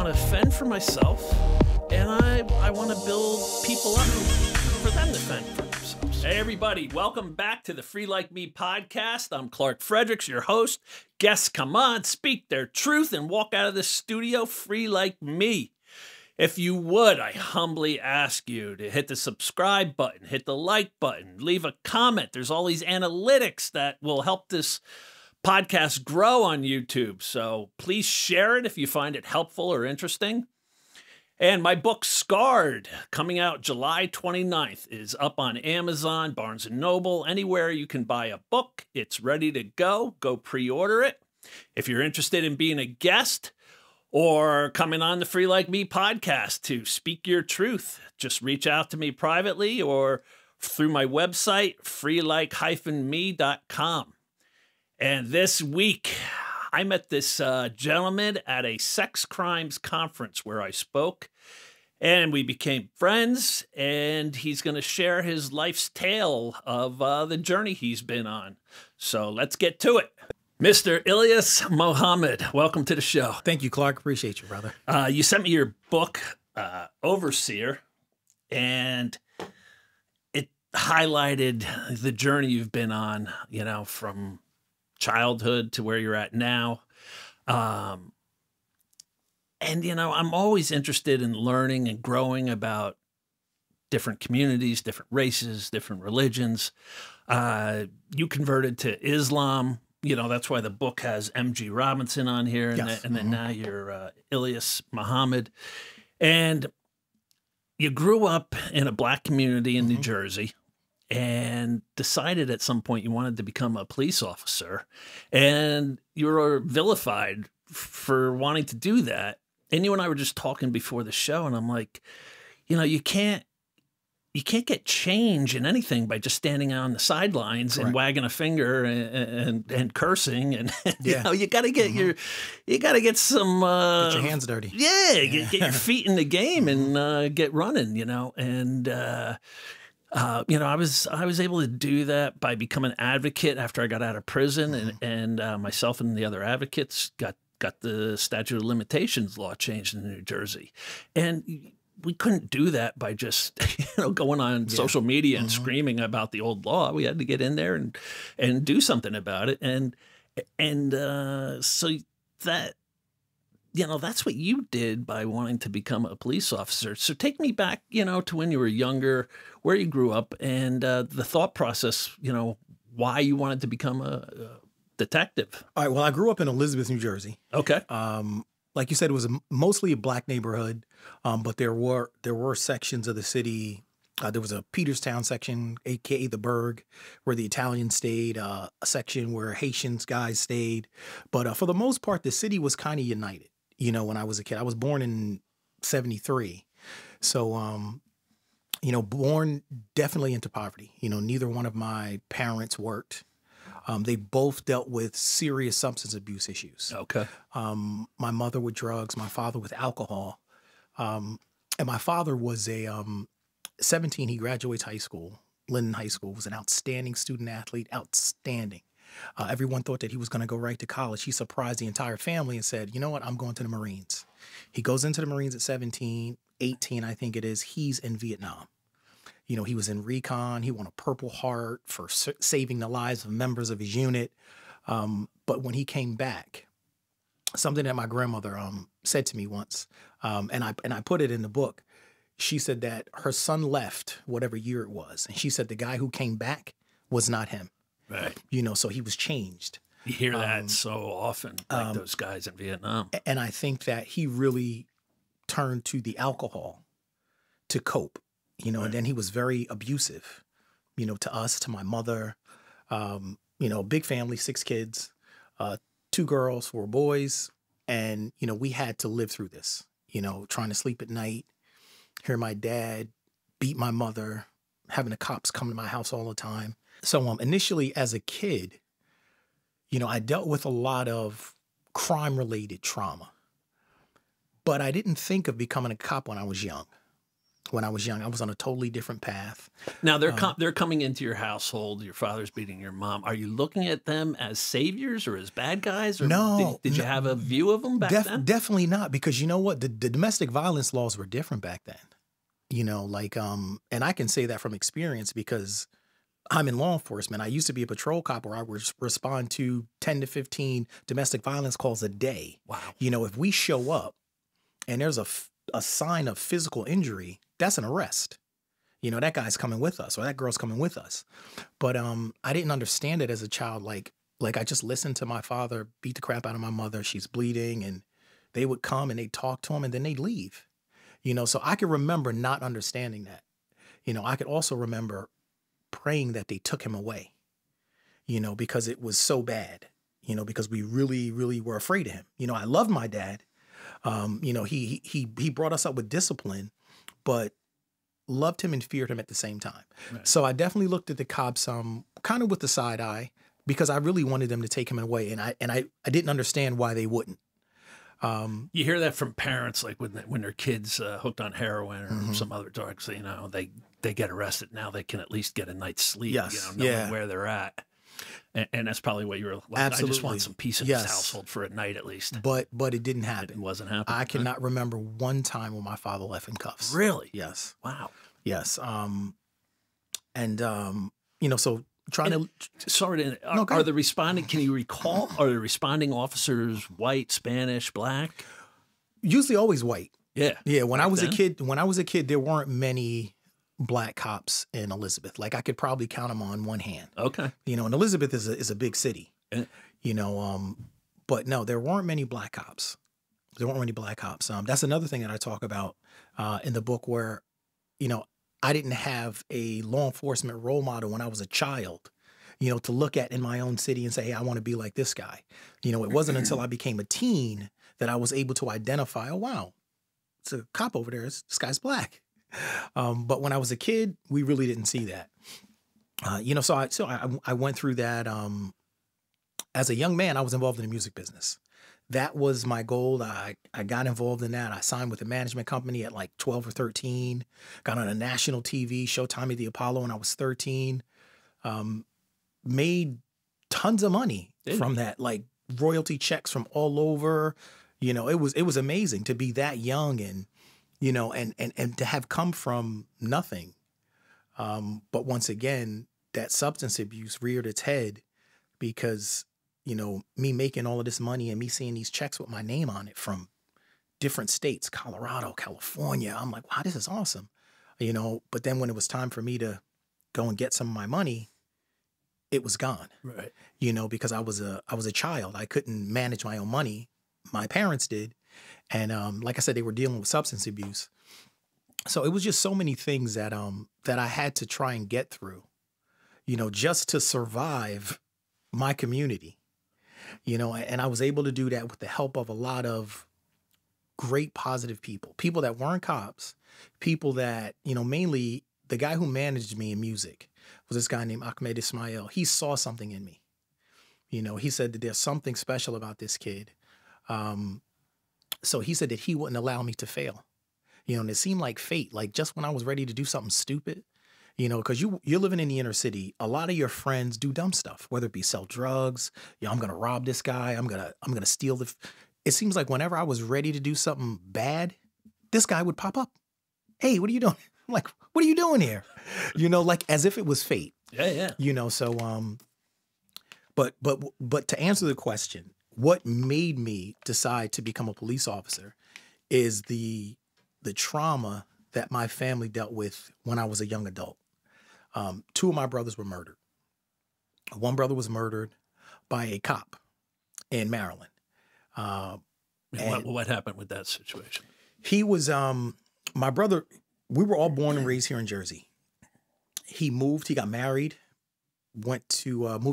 want to fend for myself, and I want to build people up for them to fend for themselves. Hey, everybody. Welcome back to the Free Like Me podcast. I'm Clark Fredericks, your host. Guests come on, speak their truth, and walk out of the studio free like me. If you would, I humbly ask you to hit the subscribe button, hit the like button, leave a comment. There's all these analytics that will help this podcast grow on YouTube. So please share it if you find it helpful or interesting. And my book, Scarred, coming out July 29th, is up on Amazon, Barnes & Noble, anywhere you can buy a book. It's ready to go. Go pre-order it. If you're interested in being a guest or coming on the Free Like Me podcast to speak your truth, just reach out to me privately or through my website, freelike-me.com. And this week, I met this gentleman at a sex crimes conference where I spoke, and we became friends, and he's going to share his life's tale of the journey he's been on. So let's get to it. Mr. Ilyas Mohamed, welcome to the show. Thank you, Clark. Appreciate you, brother. You sent me your book, Overseer, and it highlighted the journey you've been on, you know, from childhood to where you're at now. And, you know, I'm always interested in learning and growing about different communities, different races, different religions. You converted to Islam. You know, that's why the book has M.G. Robinson on here. And, Yes. and then now you're Ilyas Mohamed. And you grew up in a black community in New Jersey and decided at some point you wanted to become a police officer. And you were vilified for wanting to do that. And you and I were just talking before the show, and I'm like, you know, you can't get change in anything by just standing on the sidelines and wagging a finger and cursing. And you know, you got to get you got to get some, Get your hands dirty. Yeah. Get your feet in the game and get running, you know. And, you know, I was able to do that by becoming an advocate after I got out of prison, and myself and the other advocates got the statute of limitations law changed in New Jersey. And we couldn't do that by just, you know, going on social media and screaming about the old law. We had to get in there and do something about it. And so that, you know, that's what you did by wanting to become a police officer. So take me back, you know, to when you were younger, where you grew up, and the thought process, you know, why you wanted to become a detective. All right. Well, I grew up in Elizabeth, New Jersey. Okay. Like you said, it was mostly a black neighborhood, but there were sections of the city. There was a Peterstown section, aka the Burg, where the Italians stayed. A section where Haitians guys stayed. But for the most part, the city was kind of united. You know, when I was a kid, I was born in '73, so you know, born definitely into poverty. You know, neither one of my parents worked. They both dealt with serious substance abuse issues. Okay. My mother with drugs, my father with alcohol. And my father was 17, he graduates high school, Linden High School, was an outstanding student athlete, outstanding. Everyone thought that he was going to go right to college. He surprised the entire family and said, you know what, I'm going to the Marines. He goes into the Marines at 17, 18, I think it is. He's in Vietnam. You know, he was in recon. He won a Purple Heart for saving the lives of members of his unit. But when he came back, something that my grandmother said to me once, and I put it in the book. She said that her son left whatever year it was, and she said the guy who came back was not him. Right. You know, so he was changed. You hear that so often, like those guys in Vietnam. And I think that he really turned to the alcohol to cope. You know, and then he was very abusive, you know, to us, to my mother, you know, big family, 6 kids, 2 girls, 4 boys. And, you know, we had to live through this, you know, trying to sleep at night, hear my dad beat my mother, having the cops come to my house all the time. So initially as a kid, you know, I dealt with a lot of crime-related trauma, but I didn't think of becoming a cop when I was young. when I was young. I was on a totally different path. Now they're coming into your household. Your father's beating your mom. Are you looking at them as saviors or as bad guys? Or No. Did you have a view of them back then? Definitely not, because you know what? The domestic violence laws were different back then. You know, like, and I can say that from experience because I'm in law enforcement. I used to be a patrol cop where I would respond to 10 to 15 domestic violence calls a day. Wow. You know, if we show up and there's a sign of physical injury, that's an arrest. You know, that guy's coming with us or that girl's coming with us. But I didn't understand it as a child. Like I just listened to my father beat the crap out of my mother. She's bleeding, and they would come and they'd talk to him and then they'd leave. You know, so I can remember not understanding that. You know, I could also remember praying that they took him away, you know, because it was so bad, you know, because we really, really were afraid of him. You know, I loved my dad. You know, he brought us up with discipline, but loved him and feared him at the same time. Right. So I definitely looked at the cops kind of with the side eye because I really wanted them to take him away, and I didn't understand why they wouldn't. You hear that from parents, like when their kids hooked on heroin or some other drugs, you know, they get arrested. Now they can at least get a night's sleep, yes. you know, knowing where they're at. And that's probably what you were like. Absolutely. I just want some peace in this household for a night at least. But it didn't happen. It wasn't happening. I cannot remember one time when my father left in cuffs. Really? Yes. Wow. Yes. You know, so trying to. Sorry to. Are the responding? Can you recall? Are the responding officers white, Spanish, black? Usually, always white. Yeah. Yeah. When I was a kid, there weren't many black cops in Elizabeth. Like I could probably count them on one hand. Okay. You know, and Elizabeth is a big city. You know, but no, there weren't many black cops. There weren't many black cops. That's another thing that I talk about in the book, where, you know, I didn't have a law enforcement role model when I was a child, you know, to look at in my own city and say, hey, I want to be like this guy. You know, it wasn't until I became a teen that I was able to identify, oh, wow, it's a cop over there. This guy's black. But when I was a kid, we really didn't see that. You know, so I went through that. As a young man, I was involved in the music business. That was my goal. I got involved in that. I signed with a management company at like 12 or 13, got on a national TV show, Tommy the Apollo, when I was 13. Made tons of money from that, like royalty checks from all over. You know, it was amazing to be that young and, you know, and to have come from nothing. But once again, that substance abuse reared its head because, you know, me making all of this money and me seeing these checks with my name on it from different states, Colorado, California. I'm like, wow, this is awesome. You know, but then when it was time for me to go and get some of my money, it was gone. Right. You know, because I was a child. I couldn't manage my own money. My parents did. And like I said, they were dealing with substance abuse. So it was just so many things that that I had to try and get through, you know, just to survive my community. You know, and I was able to do that with the help of a lot of great positive people that weren't cops, people that, you know, mainly the guy who managed me in music was this guy named Mohamed Ismail. He saw something in me. You know, he said that there's something special about this kid. So he said that he wouldn't allow me to fail. You know, and it seemed like fate, like just when I was ready to do something stupid, you know, because you're living in the inner city. A lot of your friends do dumb stuff, whether it be sell drugs. You know, I'm going to rob this guy. I'm going to steal it seems like whenever I was ready to do something bad, this guy would pop up. Hey, what are you doing? I'm like, what are you doing here? You know, like as if it was fate. Yeah. You know, so, but to answer the question, what made me decide to become a police officer is the trauma that my family dealt with when I was a young adult. Two of my brothers were murdered. One brother was murdered by a cop in Maryland. What happened with that situation? He was, my brother, we were all born and raised here in Jersey. He got married, moved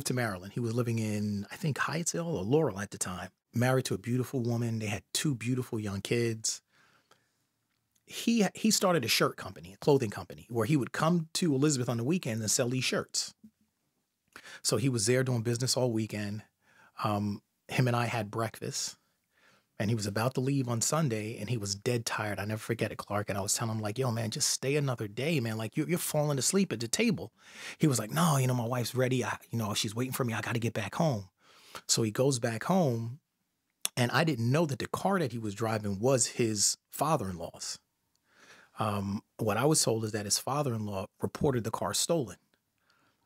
to Maryland. He was living in, I think, Hyattsville or Laurel at the time. Married to a beautiful woman. They had two beautiful young kids. He started a shirt company, a clothing company, where he would come to Elizabeth on the weekend and sell these shirts. So he was there doing business all weekend. Him and I had breakfast. And he was about to leave on Sunday, and he was dead tired. I never forget it, Clark. And I was telling him, like, yo, man, just stay another day, man. Like, you're falling asleep at the table. He was like, no, my wife's ready. She's waiting for me. I got to get back home. So he goes back home, and I didn't know that the car that he was driving was his father-in-law's. What I was told is that his father-in-law reported the car stolen.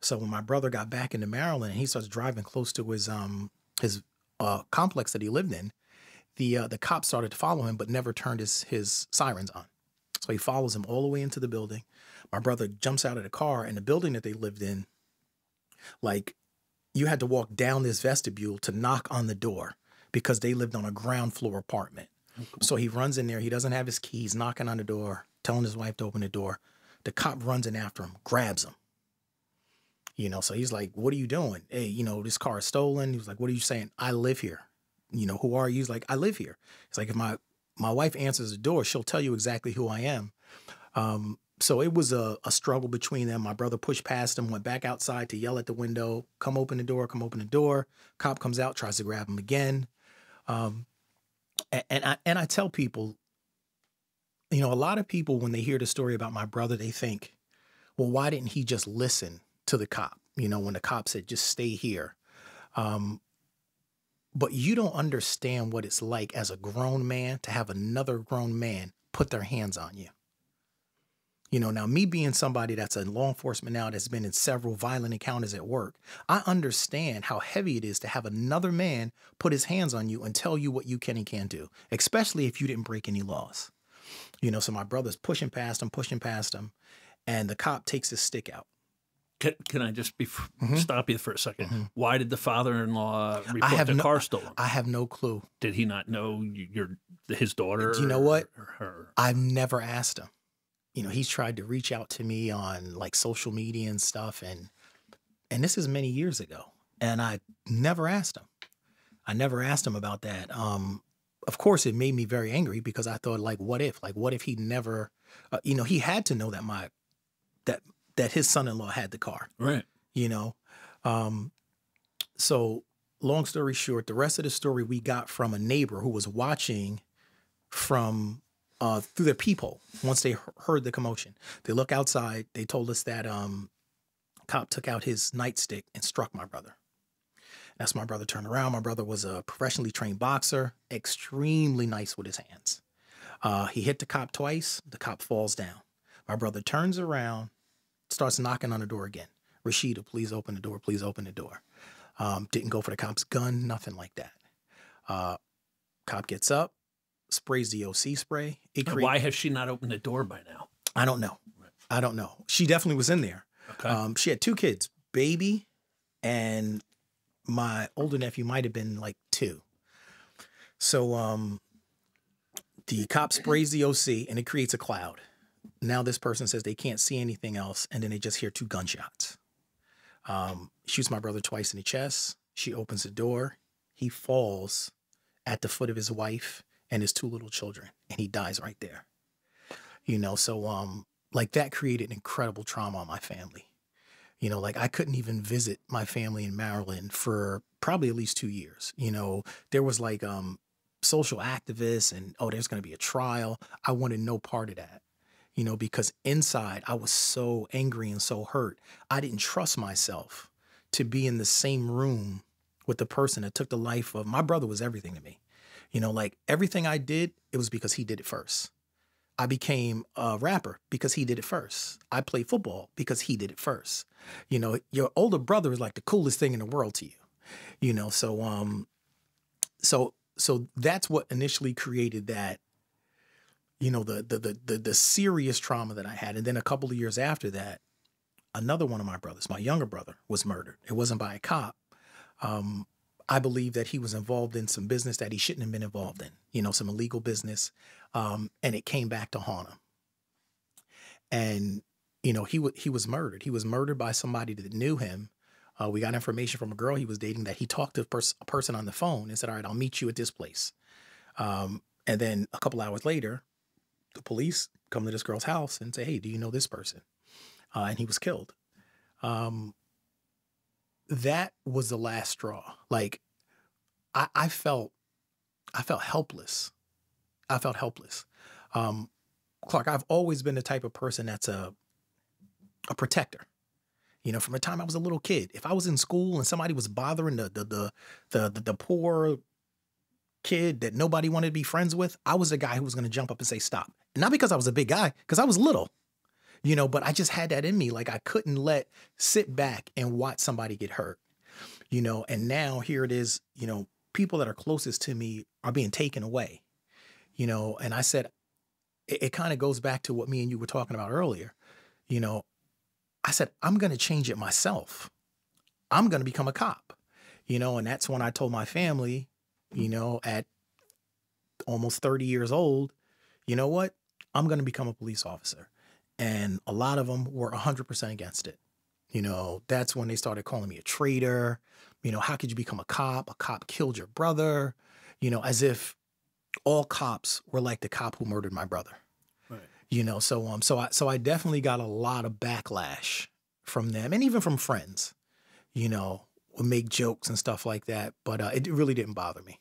So when my brother got back into Maryland and he starts driving close to his complex that he lived in, the cop started to follow him, but never turned his sirens on. So he follows him all the way into the building. My brother jumps out of the car, and the building that they lived in, like, you had to walk down this vestibule to knock on the door because they lived on a ground floor apartment. So he runs in there. He doesn't have his keys, knocking on the door, telling his wife to open the door. The cop runs in after him, grabs him. So he's like, what are you doing? Hey, this car is stolen. He was like, what are you saying? I live here. Who are you? He's like, I live here. It's like, if my wife answers the door, she'll tell you exactly who I am. So it was a struggle between them. My brother pushed past him, went back outside to yell at the window, come open the door, come open the door. Cop comes out, tries to grab him again. And I tell people, a lot of people, when they hear the story about my brother, they think, well, why didn't he just listen to the cop? When the cop said, just stay here. But you don't understand what it's like as a grown man to have another grown man put their hands on you. Now me being somebody that's in law enforcement now, that's been in several violent encounters at work, I understand how heavy it is to have another man put his hands on you and tell you what you can and can't do, especially if you didn't break any laws. So my brother's pushing past him, and the cop takes his stick out. Can I just stop you for a second? Mm-hmm. Why did the father-in-law report the car stolen? I have no clue. Did he not know his daughter? Do you know what? I've never asked him. He's tried to reach out to me on like social media and stuff, and this is many years ago, and I never asked him. I never asked him about that. Of course, it made me very angry because I thought, like, what if he never, he had to know that his son-in-law had the car. Right. So long story short, the rest of the story we got from a neighbor who was watching from through their peephole once they heard the commotion. They look outside. They told us that cop took out his nightstick and struck my brother. That's my brother turned around. My brother was a professionally trained boxer, extremely nice with his hands. He hit the cop twice. The cop falls down. My brother turns around, starts knocking on the door again. Rashida, please open the door. Please open the door. Didn't go for the cop's gun, nothing like that. Cop gets up, sprays the OC spray. Why has she not opened the door by now? I don't know. I don't know. She definitely was in there. Okay. She had two kids, baby, and my older nephew might have been like 2. So the cop sprays the OC and it creates a cloud. Now this person says they can't see anything else, and then they just hear 2 gunshots. Shoots my brother twice in the chest. She opens the door. He falls at the foot of his wife and his 2 little children, and he dies right there. So like that created incredible trauma on my family. Like I couldn't even visit my family in Maryland for probably at least 2 years. There was like social activists and, there's going to be a trial. I wanted no part of that. Because inside I was so angry and so hurt. I didn't trust myself to be in the same room with the person that took the life of my brother. Was everything to me. Like everything I did, it was because he did it first. I became a rapper because he did it first. I played football because he did it first. Your older brother is like the coolest thing in the world to you. So that's what initially created that. The serious trauma that I had. And then a couple of years after that, another one of my brothers, my younger brother, was murdered. It wasn't by a cop. I believe that he was involved in some business that he shouldn't have been involved in, some illegal business. And it came back to haunt him. And, he was murdered. He was murdered by somebody that knew him. We got information from a girl he was dating that he talked to a person on the phone and said, all right, I'll meet you at this place. And then a couple hours later, the police come to this girl's house and say, hey, do you know this person? And he was killed. That was the last straw. Like I felt I felt helpless. I felt helpless. Clark, I've always been the type of person that's a protector. You know, from the time I was a little kid, if I was in school and somebody was bothering the poor kid that nobody wanted to be friends with, I was the guy who was going to jump up and say stop. Not because I was a big guy, because I was little. You know, but I just had that in me. Like I couldn't sit back and watch somebody get hurt. You know, and now here it is. You know, people that are closest to me are being taken away. You know, and I said, it kind of goes back to what me and you were talking about earlier. You know, I said, I'm going to change it myself. I'm going to become a cop, you know, and that's when I told my family, you know, at almost 30 years old, you know what, I'm going to become a police officer. And a lot of them were 100% against it. You know, that's when they started calling me a traitor. You know, how could you become a cop? A cop killed your brother, you know, as if all cops were like the cop who murdered my brother. Right. You know, so I definitely got a lot of backlash from them and even from friends, you know, would make jokes and stuff like that. But it really didn't bother me.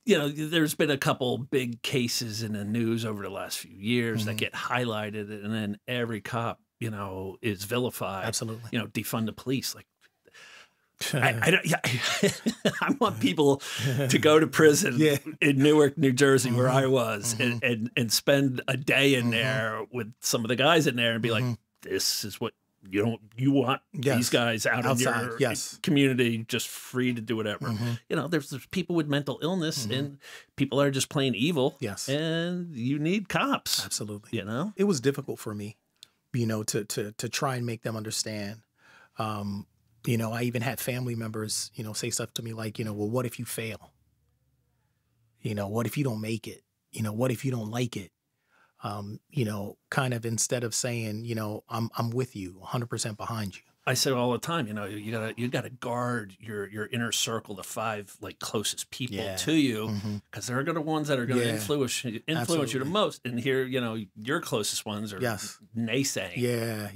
You know, there's been a couple big cases in the news over the last few years that get highlighted, and then every cop, you know, is vilified. Absolutely. You know, defund the police. Like, I want people to go to prison in Newark, New Jersey, where I was, and spend a day in there with some of the guys in there and be like, this is what you want these guys out outside, in your community, just free to do whatever. You know, there's people with mental illness and people are just plain evil. Yes. And you need cops. Absolutely. You know, it was difficult for me, you know, to try and make them understand. You know, I even had family members, you know, say stuff to me like, you know, well, what if you fail? You know, what if you don't make it? You know, what if you don't like it? You know, kind of instead of saying, you know, I'm with you 100% behind you. I say all the time, you know, you gotta guard your inner circle, the 5 like closest people to you, because they're the ones that are going to influence you the most. And here, you know, your closest ones are naysaying. Yeah,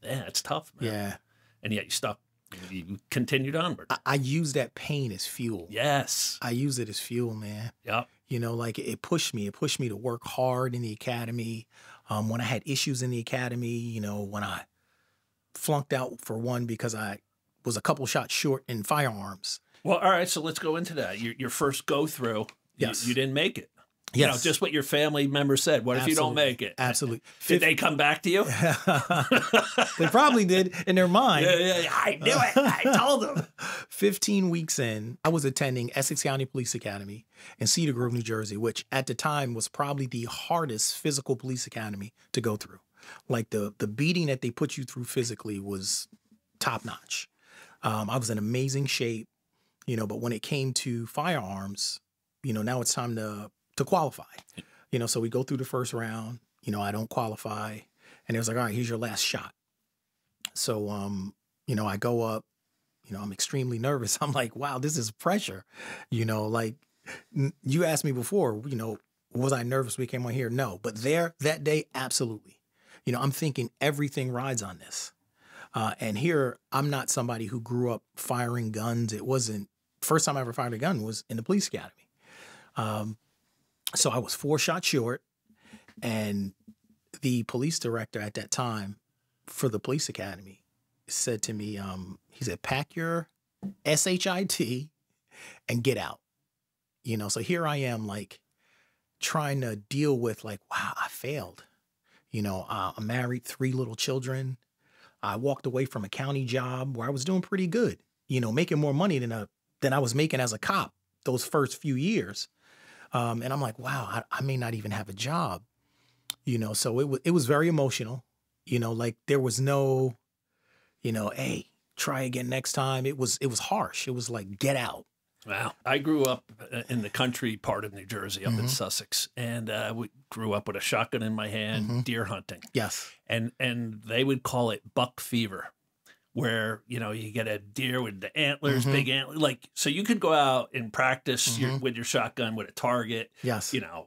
it's tough, man. Yeah, and yet you stuck. You continued onward. I use that pain as fuel. Yes, I use it as fuel, man. Yep. You know, like it pushed me. It pushed me to work hard in the academy. When I had issues in the academy, you know, when I flunked out for one because I was a couple shots short in firearms. Well, all right. So let's go into that. Your first go through. Yes. You didn't make it. Yes. You know, just what your family members said. What if you don't make it? Absolutely. Did they come back to you? They probably did in their mind. Yeah, I knew it. I told them. 15 weeks in, I was attending Essex County Police Academy in Cedar Grove, New Jersey, which at the time was probably the hardest physical police academy to go through. Like the beating that they put you through physically was top notch. I was in amazing shape, you know, but when it came to firearms, you know, now it's time to qualify, you know, so we go through the first round, you know, I don't qualify, and it was like, all right, here's your last shot. So, you know, I go up, you know, I'm extremely nervous. I'm like, wow, this is pressure. You know, like you asked me before, you know, was I nervous when we came on here? No, but that day, absolutely. You know, I'm thinking everything rides on this. And here, I'm not somebody who grew up firing guns. It wasn't, first time I ever fired a gun was in the police academy. So I was 4 shots short, and the police director at that time for the police academy said to me, he said, pack your SHIT and get out. You know, so here I am, like, trying to deal with, like, wow, I failed. You know, I'm married, 3 little children. I walked away from a county job where I was doing pretty good, you know, making more money than I was making as a cop those first few years. And I'm like, wow, I may not even have a job, you know, so it was very emotional, you know, like there was no, you know, hey, try again next time. It was harsh. It was like, get out. Wow. I grew up in the country part of New Jersey, up in Sussex, and we grew up with a shotgun in my hand, deer hunting. Yes. And they would call it buck fever, where, you know, you get a deer with the antlers, big antlers, like, so you could go out and practice with your shotgun with a target, yes, you know,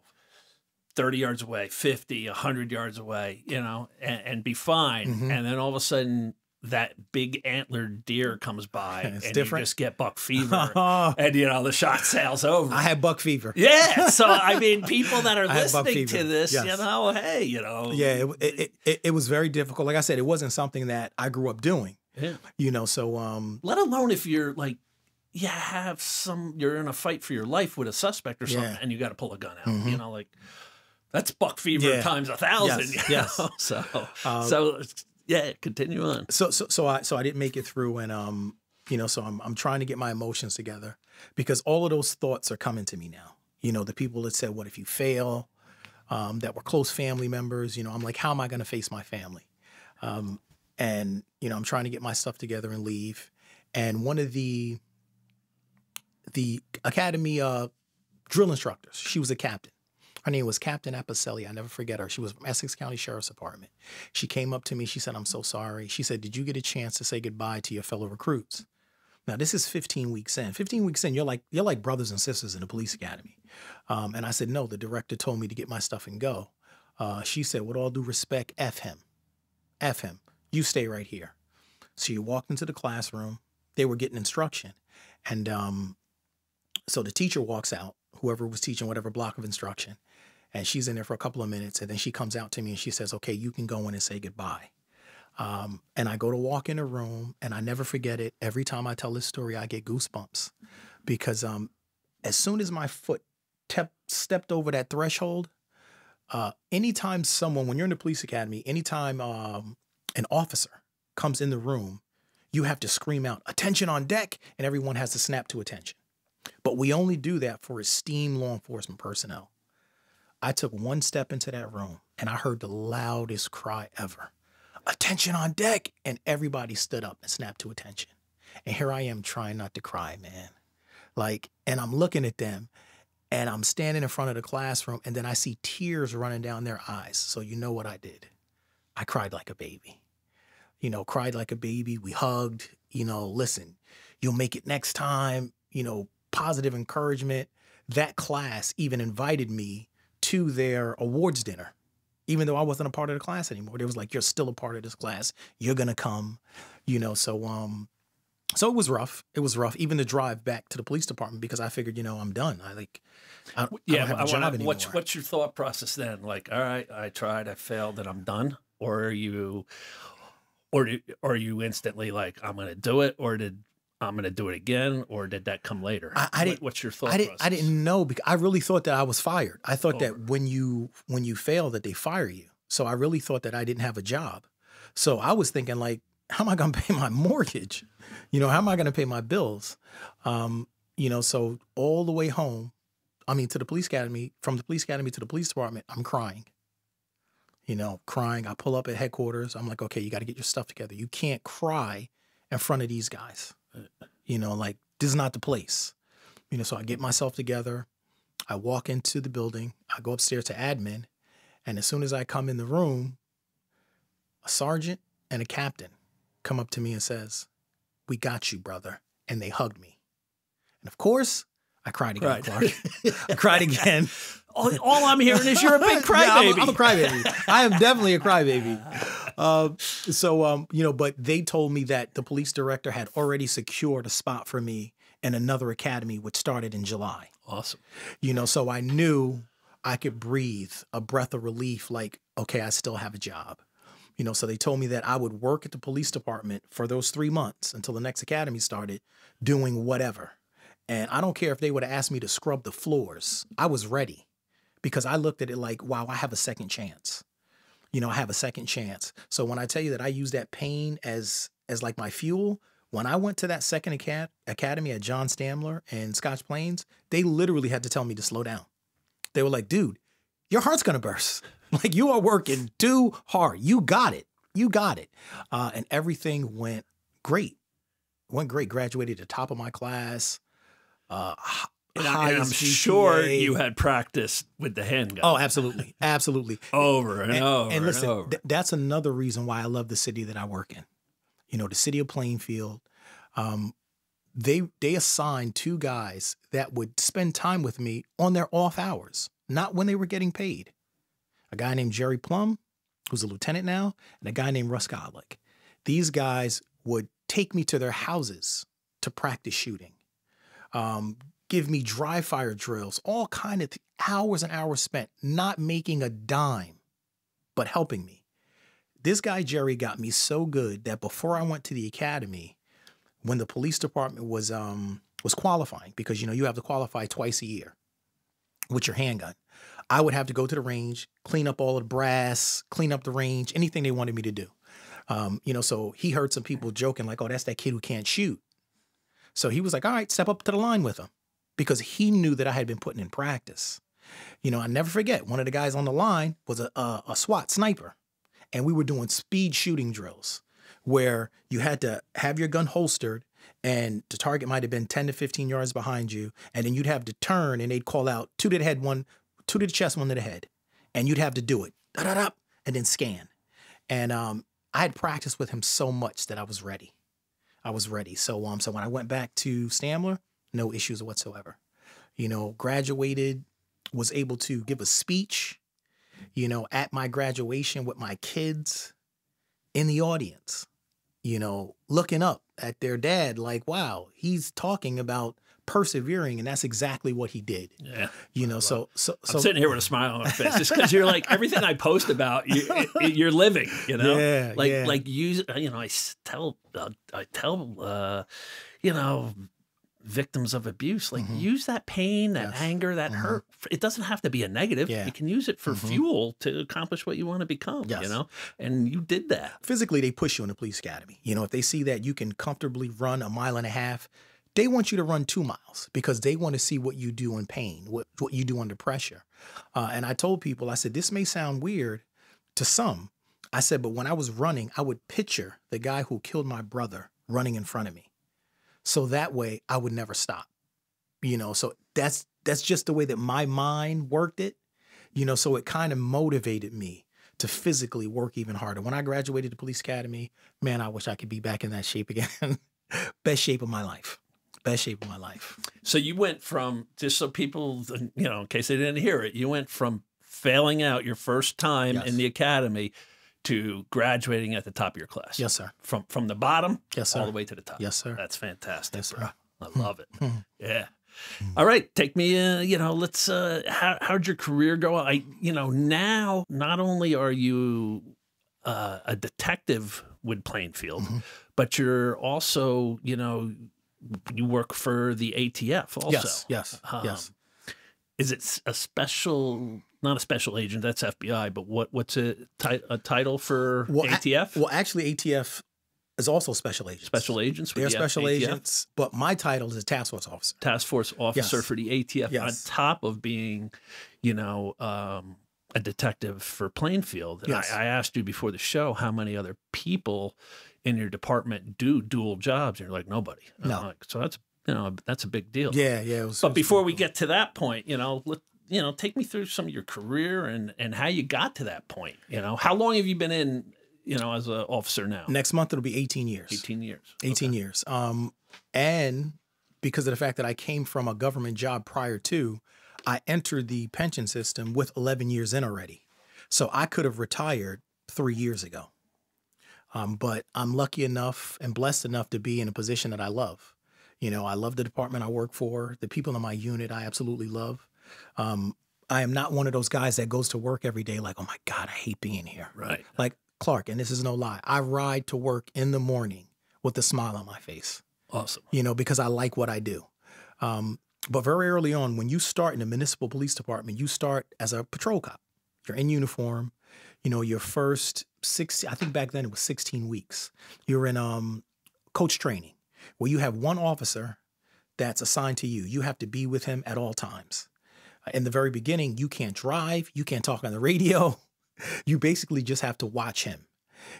30 yards away, 50, 100 yards away, you know, and be fine. And then all of a sudden that big antlered deer comes by It's and different. you just get buck fever and, you know, the shot sails over. I had buck fever. Yeah. So, I mean, people that are I had buck listening fever. to this, Yes. you know, hey, you know. Yeah, it was very difficult. Like I said, it wasn't something that I grew up doing. Yeah. You know, so Let alone if you're like, you're in a fight for your life with a suspect or something, Yeah. and you got to pull a gun out. You know, like that's buck fever Yeah. times 1,000. Yes, You yes. know? So yeah, continue on. So I didn't make it through, and you know, so I'm trying to get my emotions together because all of those thoughts are coming to me now. You know, the people that said, "What if you fail?" That were close family members. You know, I'm like, how am I going to face my family? And you know, I'm trying to get my stuff together and leave. And one of the academy drill instructors, she was a captain. Her name was Captain Apicelli. I never forget her. She was from Essex County Sheriff's Department. She came up to me. She said, "I'm so sorry." She said, "Did you get a chance to say goodbye to your fellow recruits?" Now, this is 15 weeks in. 15 weeks in, you're like brothers and sisters in the police academy. And I said, "No, the director told me to get my stuff and go." She said, "With all due respect, F him. F him. You stay right here." So you walked into the classroom. They were getting instruction. And so the teacher walks out, whoever was teaching whatever block of instruction, and she's in there for a couple of minutes. And then she comes out to me and she says, "Okay, you can go in and say goodbye." And I go to walk in a room, and I never forget it. Every time I tell this story, I get goosebumps because as soon as my foot stepped over that threshold, anytime when you're in the police academy, anytime an officer comes in the room, you have to scream out, "Attention on deck," and everyone has to snap to attention. But we only do that for esteemed law enforcement personnel. I took one step into that room, and I heard the loudest cry ever. "Attention on deck," and everybody stood up and snapped to attention. And here I am trying not to cry, man. Like, and I'm looking at them, and I'm standing in front of the classroom, and then I see tears running down their eyes. So you know what I did? I cried like a baby. You know, cried like a baby. We hugged, you know, "Listen, you'll make it next time," you know, positive encouragement. That class even invited me to their awards dinner. Even though I wasn't a part of the class anymore, they was like, "You're still a part of this class. You're going to come," you know, so it was rough. It was rough. Even the drive back to the police department, because I figured, you know, I'm done. I don't have a job anymore. What's your thought process then? Like, all right, I tried, I failed, and I'm done? Or are you instantly like, I'm going to do it, or I'm going to do it again, or did that come later? What's your thought process? I didn't know, because I really thought that I was fired. I thought that when you fail, that they fire you. So I really thought that I didn't have a job. So I was thinking, like, how am I going to pay my mortgage? You know, how am I going to pay my bills? You know, so all the way home, to the police academy, from the police academy to the police department, I'm crying. You know, crying. I pull up at headquarters. I'm like, "Okay, you got to get your stuff together. You can't cry in front of these guys. You know, like, this is not the place." You know, so I get myself together. I walk into the building. I go upstairs to admin. And as soon as I come in the room, a sergeant and a captain come up to me and says, "We got you, brother." And they hugged me. And of course, I cried again, Clark. I cried again. All I'm hearing is you're a big crybaby. Yeah, I'm a crybaby. I am definitely a crybaby. You know, but they told me that the police director had already secured a spot for me in another academy, which started in July. Awesome. You know, so I knew I could breathe a breath of relief, like, okay, I still have a job. You know, so they told me that I would work at the police department for those 3 months until the next academy started, doing whatever. And I don't care if they would have asked me to scrub the floors. I was ready, because I looked at it like, wow, I have a second chance. You know, I have a second chance. So when I tell you that I use that pain as like my fuel, when I went to that second academy at John Stamler in Scotch Plains, they literally had to tell me to slow down. They were like, "Dude, your heart's going to burst. Like, you are working too hard. You got it. You got it." And everything went great. Went great. Graduated at the top of my class. And I'm sure you had practiced with the handgun. Oh, absolutely. Absolutely. Over and over. And listen, and over. That's another reason why I love the city that I work in. You know, the city of Plainfield. They assigned 2 guys that would spend time with me on their off hours, not when they were getting paid. A guy named Jerry Plum, who's a lieutenant now, and a guy named Russ Godlick. These guys would take me to their houses to practice shooting, give me dry fire drills, all kind of hours and hours spent not making a dime, but helping me. This guy, Jerry, got me so good that before I went to the academy, when the police department was qualifying, because, you know, you have to qualify twice a year with your handgun, I would have to go to the range, clean up all of the brass, clean up the range, anything they wanted me to do. You know, so he heard some people joking like, oh, that's that kid who can't shoot. So he was like, all right, step up to the line with him, because he knew that I had been putting in practice. You know, I never forget, one of the guys on the line was a SWAT sniper, and we were doing speed shooting drills where you had to have your gun holstered and the target might have been 10 to 15 yards behind you. And then you'd have to turn and they'd call out 2 to the head, 2 to the chest, 1 to the head. And you'd have to do it, da-da-da, and then scan. And I had practiced with him so much that I was ready. So when I went back to Stamler, no issues whatsoever. You know, graduated, was able to give a speech, you know, at my graduation with my kids in the audience, you know, looking up at their dad like, wow, he's talking about persevering, and that's exactly what he did. Yeah, you know. So I'm sitting here with a smile on my face just because you're like, everything I post about you're living. You know, like you know, I tell you know, victims of abuse, like use that pain, that anger, that hurt. It doesn't have to be a negative. You can use it for fuel to accomplish what you want to become. You know, and you did that. Physically, they push you in the police academy. You know, if they see that you can comfortably run 1.5 miles, they want you to run 2 miles because they want to see what you do in pain, what you do under pressure. And I told people, I said, this may sound weird to some. I said, but when I was running, I would picture the guy who killed my brother running in front of me. So that way I would never stop, you know, so that's just the way that my mind worked it, you know, so it kind of motivated me to physically work even harder. When I graduated the police academy, man, I wish I could be back in that shape again. Best shape of my life. Best shape of my life. So you went from, just so people, you know, in case they didn't hear it, you went from failing out your first time in the academy to graduating at the top of your class. Yes, sir. From the bottom all the way to the top. Yes, sir. That's fantastic. Yes, sir. I love it. Yeah. All right, take me, you know, let's, how'd your career go? You know, now, not only are you a detective with Plainfield, but you're also, you know, you work for the ATF also. Yes. Is it a special, not a special agent, that's FBI, but what's a title for ATF? Well, actually, ATF is also special agents. Special agents? They're special agents, but my title is a task force officer. Task force officer for the ATF, on top of being, you know, a detective for Plainfield. And I asked you before the show how many other people in your department do dual jobs. And you're like, nobody. No. So that's, you know, that's a big deal. Yeah. But before we get to that point, you know, take me through some of your career and how you got to that point. You know, how long have you been in, you know, as an officer now? Next month, it'll be 18 years. 18 years. 18 years. And because of the fact that I came from a government job prior to, I entered the pension system with 11 years in already. So I could have retired 3 years ago. But I'm lucky enough and blessed enough to be in a position that I love. You know, I love the department I work for. The people in my unit, I absolutely love. I am not one of those guys that goes to work every day like, oh my God, I hate being here. Right. Like Clark, and this is no lie, I ride to work in the morning with a smile on my face. Awesome. You know, because I like what I do. But very early on, when you start in the municipal police department, you start as a patrol cop. You're in uniform. You know, your first 16, I think back then it was 16 weeks. You're in coach training, where you have one officer that's assigned to you. You have to be with him at all times. In the very beginning, you can't drive. You can't talk on the radio. You basically just have to watch him.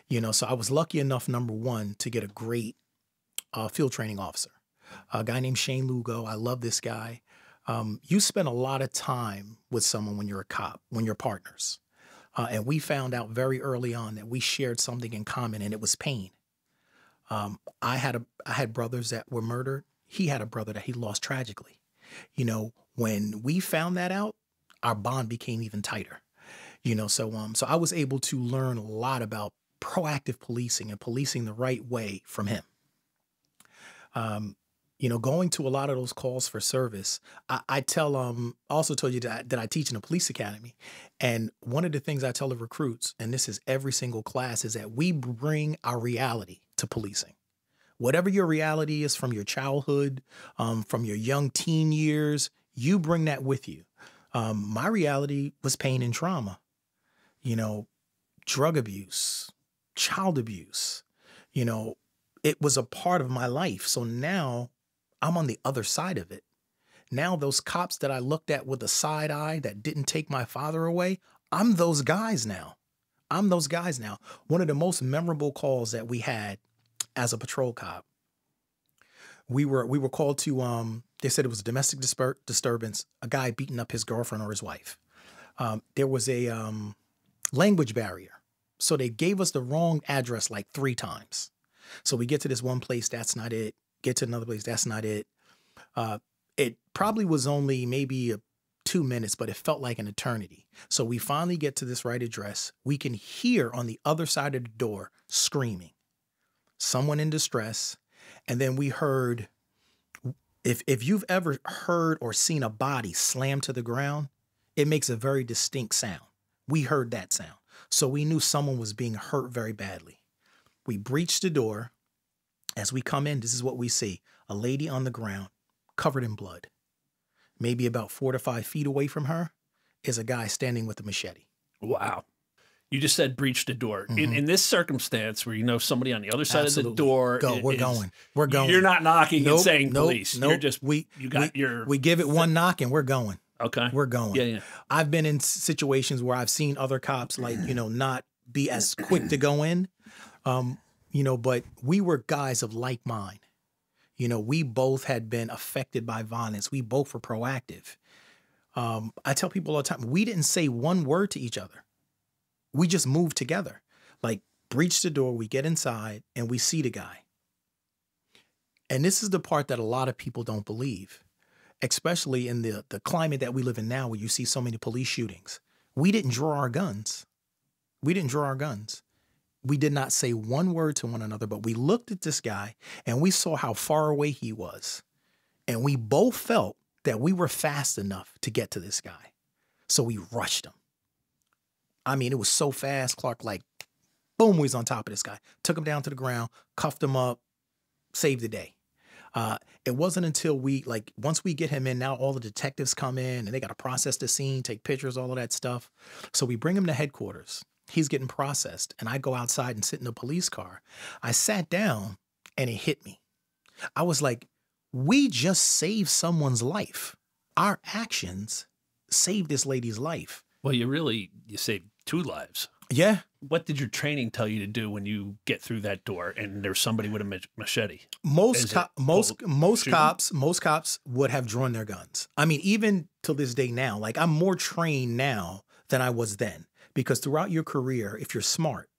You know, so I was lucky enough, number one, to get a great field training officer, a guy named Shane Lugo. I love this guy. You spend a lot of time with someone when you're a cop, when you're partners. And we found out very early on that we shared something in common, and it was pain. I had brothers that were murdered. He had a brother that he lost tragically. You know, when we found that out, our bond became even tighter. You know, so I was able to learn a lot about proactive policing and policing the right way from him. Going to a lot of those calls for service, I also told you that I teach in a police academy. And one of the things I tell the recruits, and this is every single class, is that we bring our reality to policing. Whatever your reality is from your childhood, from your young teen years, you bring that with you. My reality was pain and trauma, drug abuse, child abuse, it was a part of my life. So now I'm on the other side of it. Now those cops that I looked at with a side eye that didn't take my father away, I'm those guys now. One of the most memorable calls that we had as a patrol cop, we were called to, they said it was a domestic disturbance, a guy beating up his girlfriend or his wife. There was a language barrier. So they gave us the wrong address like 3 times. So we get to this one place, that's not it. Get to another place, that's not it. It probably was only maybe 2 minutes, but it felt like an eternity. So we finally get to this right address. We can hear on the other side of the door screaming, someone in distress. And then we heard, if you've ever heard or seen a body slam to the ground, it makes a very distinct sound. We heard that sound. So we knew someone was being hurt very badly. We breached the door. As we come in, this is what we see. A lady on the ground, covered in blood. Maybe about 4 to 5 feet away from her is a guy standing with a machete. Wow. You just said breach the door. In this circumstance where somebody on the other side of the door. We're going. You're not knocking and saying police. You're just, we give it one knock and we're going. Okay. We're going. Yeah. I've been in situations where I've seen other cops not be as quick to go in. But we were guys of like mind. We both had been affected by violence. We both were proactive. I tell people all the time, we didn't say one word to each other. We just moved together. Like, breach the door, we get inside, and we see the guy. And this is the part that a lot of people don't believe, especially in the climate that we live in now where you see so many police shootings. We didn't draw our guns. We did not say one word to one another, but we looked at this guy and we saw how far away he was. And we both felt that we were fast enough to get to this guy. So we rushed him. I mean, it was so fast, Clark, like, boom, we was on top of this guy. Took him down to the ground, cuffed him up, saved the day. It wasn't until once we get him in, now all the detectives come in and they got to process the scene, take pictures, all of that stuff. So we bring him to headquarters. He's getting processed, and I go outside and sit in a police car. I sat down, and it hit me. I was like, we just saved someone's life. Our actions saved this lady's life. Well, you saved 2 lives. Yeah. What did your training tell you to do when you get through that door and there's somebody with a machete? Most cops would have drawn their guns. I mean, even to this day now, like, I'm more trained now than I was then. Because throughout your career, if you're smart,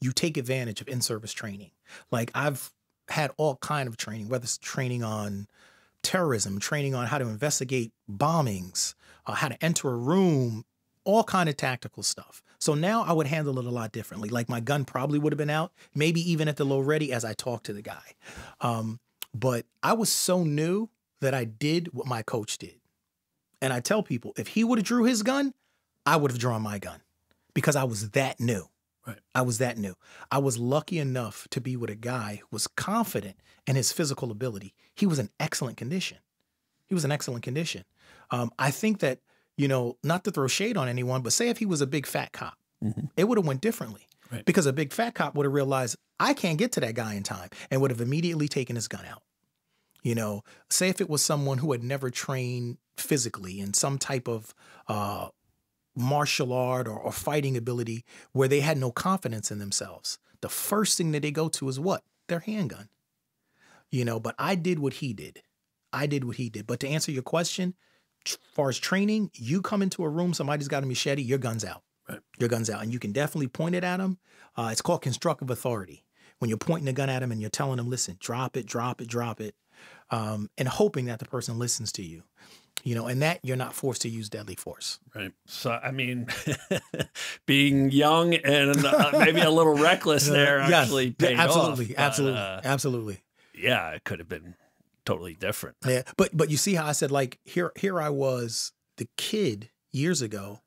you take advantage of in-service training. Like, I've had all kind of training, whether it's training on terrorism, training on how to investigate bombings, how to enter a room, all kind of tactical stuff. So now I would handle it a lot differently. Like, my gun probably would have been out, maybe even at the low ready as I talked to the guy. But I was so new that I did what my coach did. And I tell people, if he would have drew his gun, I would have drawn my gun. Because I was that new. Right. I was that new. I was lucky enough to be with a guy who was confident in his physical ability. He was in excellent condition. I think that, not to throw shade on anyone, but say if he was a big fat cop, it would have went differently. Right. Because a big fat cop would have realized, I can't get to that guy in time, and would have immediately taken his gun out. Say if it was someone who had never trained physically in some type of martial art or fighting ability where they had no confidence in themselves. The first thing that they go to is what? Their handgun. But I did what he did. But to answer your question, as far as training, you come into a room, somebody's got a machete, your gun's out. Right. Your gun's out. And you can definitely point it at them. It's called constructive authority. When you're pointing the gun at them and you're telling them, listen, drop it, drop it, drop it, and hoping that the person listens to you. And that you're not forced to use deadly force. Right. So, I mean, being young and maybe a little reckless there actually paid absolutely, off. Absolutely. Yeah, it could have been totally different. Yeah, but you see how I said, like, here I was, the kid years ago,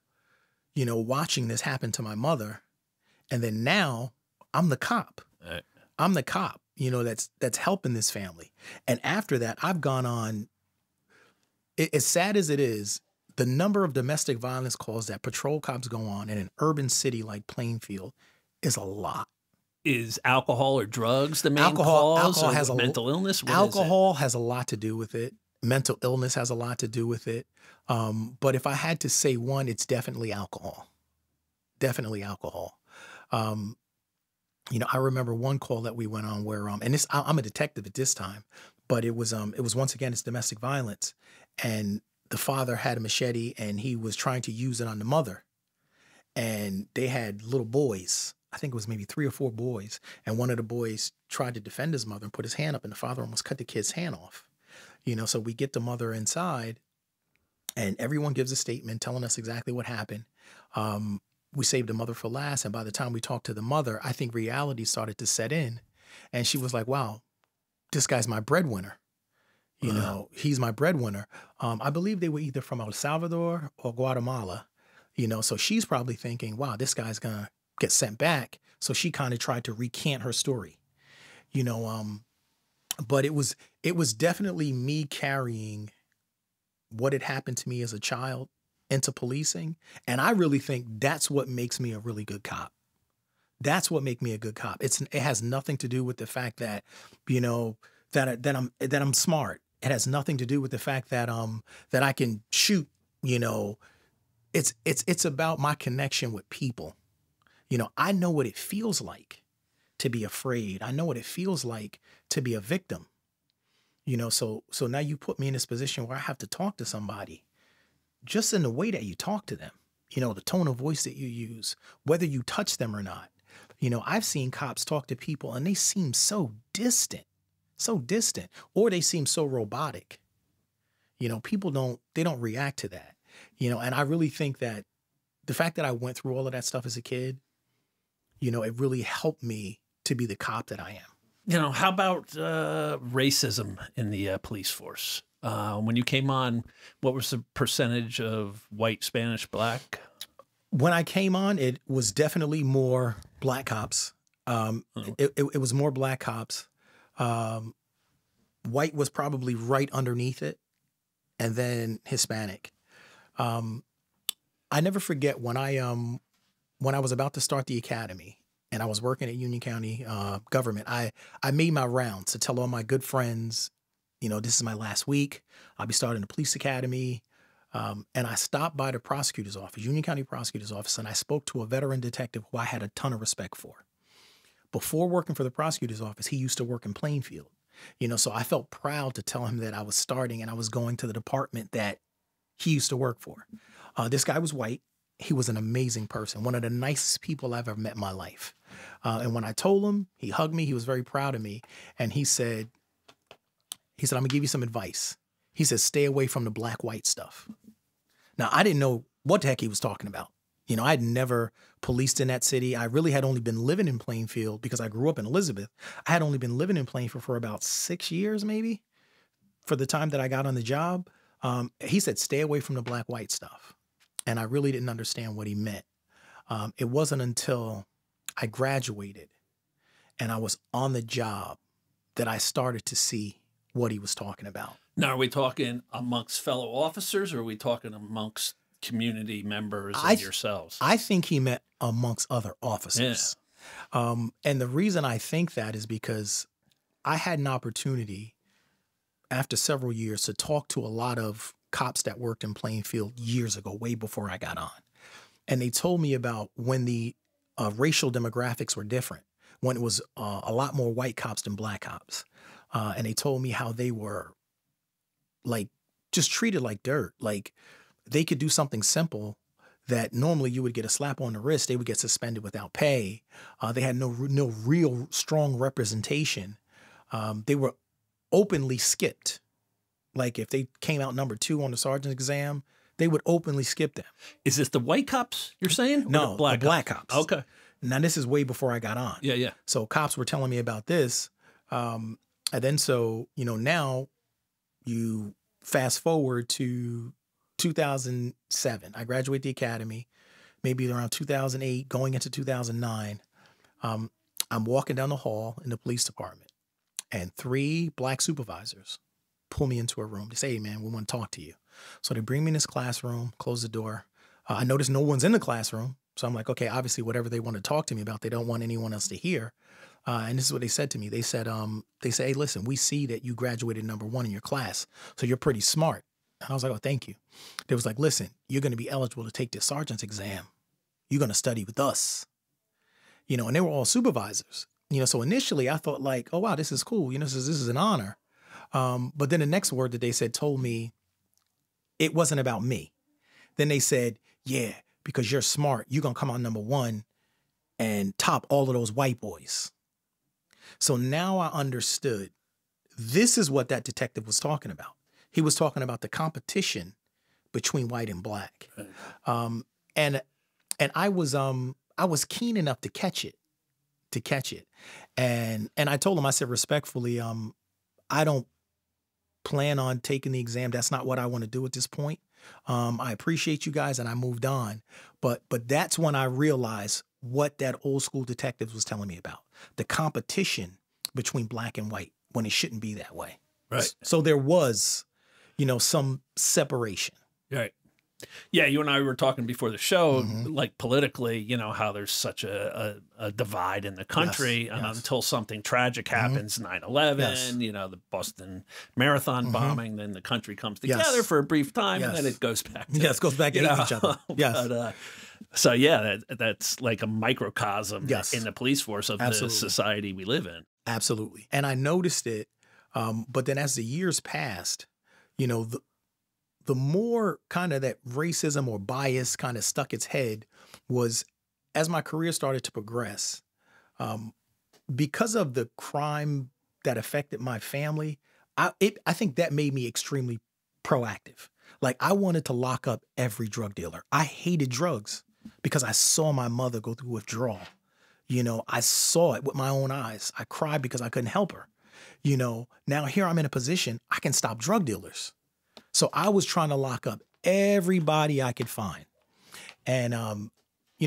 watching this happen to my mother, and then now I'm the cop. Right. I'm the cop, that's helping this family. And after that, I've gone on. As sad as it is, the number of domestic violence calls that patrol cops go on in an urban city like Plainfield is a lot. Is alcohol or drugs the main cause? Alcohol has mental illness? Alcohol has a lot to do with it. Mental illness has a lot to do with it. But if I had to say one, it's definitely alcohol. Definitely alcohol. I remember one call that we went on where, and this, I'm a detective at this time, but it was once again, it's domestic violence. And the father had a machete and he was trying to use it on the mother. And they had little boys. I think it was maybe 3 or 4 boys. And one of the boys tried to defend his mother and put his hand up, and the father almost cut the kid's hand off. So we get the mother inside and everyone gives a statement telling us exactly what happened. We saved the mother for last. And by the time we talked to the mother, I think reality started to set in. And she was like, wow, this guy's my breadwinner. He's my breadwinner. I believe they were either from El Salvador or Guatemala, so she's probably thinking, wow, this guy's going to get sent back. So she kind of tried to recant her story, but it was definitely me carrying what had happened to me as a child into policing. And I really think that's what makes me a really good cop. That's what makes me a good cop. It has nothing to do with the fact that, that I'm smart. It has nothing to do with the fact that that I can shoot. It's about my connection with people. I know what it feels like to be afraid. I know what it feels like to be a victim. So now you put me in this position where I have to talk to somebody, just in the way that you talk to them. The tone of voice that you use, whether you touch them or not. I've seen cops talk to people and they seem so distant, or they seem so robotic. People don't react to that, and I really think that the fact that I went through all of that stuff as a kid, it really helped me to be the cop that I am. How about racism in the police force? When you came on, what was the percentage of white, Spanish, black? When I came on, it was definitely more black cops. It was more black cops. White was probably right underneath it, and then Hispanic. I never forget when I was about to start the academy and I was working at Union County government. I made my rounds to tell all my good friends, this is my last week. I'll be starting the police academy. And I stopped by the prosecutor's office, Union County prosecutor's office, and I spoke to a veteran detective who I had a ton of respect for. Before working for the prosecutor's office, he used to work in Plainfield. So I felt proud to tell him that I was starting and I was going to the department that he used to work for. This guy was white. He was an amazing person, one of the nicest people I've ever met in my life. And when I told him, he hugged me. He was very proud of me. And he said, I'm going to give you some advice. He said, stay away from the black-white stuff. Now, I didn't know what the heck he was talking about. I'd never policed in that city. I really had only been living in Plainfield because I grew up in Elizabeth. I had only been living in Plainfield for about 6 years, maybe, for the time that I got on the job. He said, stay away from the black-white stuff. And I really didn't understand what he meant. It wasn't until I graduated and I was on the job that I started to see what he was talking about. Now, are we talking amongst fellow officers, or are we talking amongst community members and yourselves? I think he meant amongst other officers. Yeah. And the reason I think that is because I had an opportunity after several years to talk to a lot of cops that worked in Plainfield years ago, way before I got on. And they told me about when the racial demographics were different, when it was a lot more white cops than black cops. And they told me how they were like just treated like dirt. Like they could do something simple that normally you would get a slap on the wrist. They would get suspended without pay. They had no real strong representation. They were openly skipped. Like if they came out number 2 on the sergeant's exam, they would openly skip them. Is this the white cops you're saying? Or No, the black cops. Okay. Now this is way before I got on. Yeah, yeah. So cops were telling me about this. And then so, now you fast forward to 2007. I graduate the academy, maybe around 2008, going into 2009. I'm walking down the hall in the police department, and 3 black supervisors pull me into a room. They say, hey, man, we want to talk to you. So they bring me in this classroom, close the door. I notice no one's in the classroom. So I'm like, okay, obviously whatever they want to talk to me about, they don't want anyone else to hear. And this is what they said to me. They said, hey, listen, we see that you graduated number 1 in your class, so you're pretty smart. And I was like, oh, thank you. They was like, listen, you're going to be eligible to take the sergeant's exam. You're going to study with us. And they were all supervisors. So initially I thought like, oh, wow, this is cool. This is an honor. But then the next word that they said told me it wasn't about me. Then they said, yeah, because you're smart, you're going to come out number 1 and top all of those white boys. So now I understood this is what that detective was talking about. He was talking about the competition between white and black. And I was keen enough to catch it. And I told him, I said, respectfully, I don't plan on taking the exam. That's not what I want to do at this point. I appreciate you guys, and I moved on. But that's when I realized what that old school detective was telling me about, the competition between black and white when it shouldn't be that way. Right. So there was, some separation. Right. Yeah, you and I were talking before the show, like politically, how there's such a divide in the country until something tragic happens, 9/11, the Boston Marathon bombing, then the country comes together for a brief time, and then it goes back to it goes back to each other. Yes. But, so yeah, that's like a microcosm in the police force of the society we live in. Absolutely. And I noticed it, but then as the years passed, the more kind of that racism or bias kind of stuck its head was as my career started to progress, because of the crime that affected my family, I think that made me extremely proactive. Like I wanted to lock up every drug dealer. I hated drugs because I saw my mother go through withdrawal. I saw it with my own eyes. I cried because I couldn't help her. Now here I'm in a position I can stop drug dealers. So I was trying to lock up everybody I could find. And,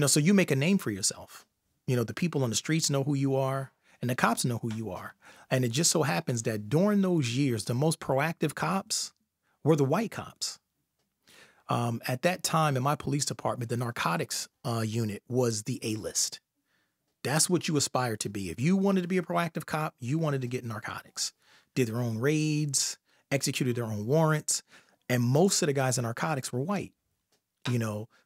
so you make a name for yourself. The people on the streets know who you are and the cops know who you are. And it just so happens that during those years, the most proactive cops were the white cops. At that time in my police department, the narcotics unit was the A-list. That's what you aspired to be. If you wanted to be a proactive cop, you wanted to get narcotics. Did their own raids, executed their own warrants, and most of the guys in narcotics were white,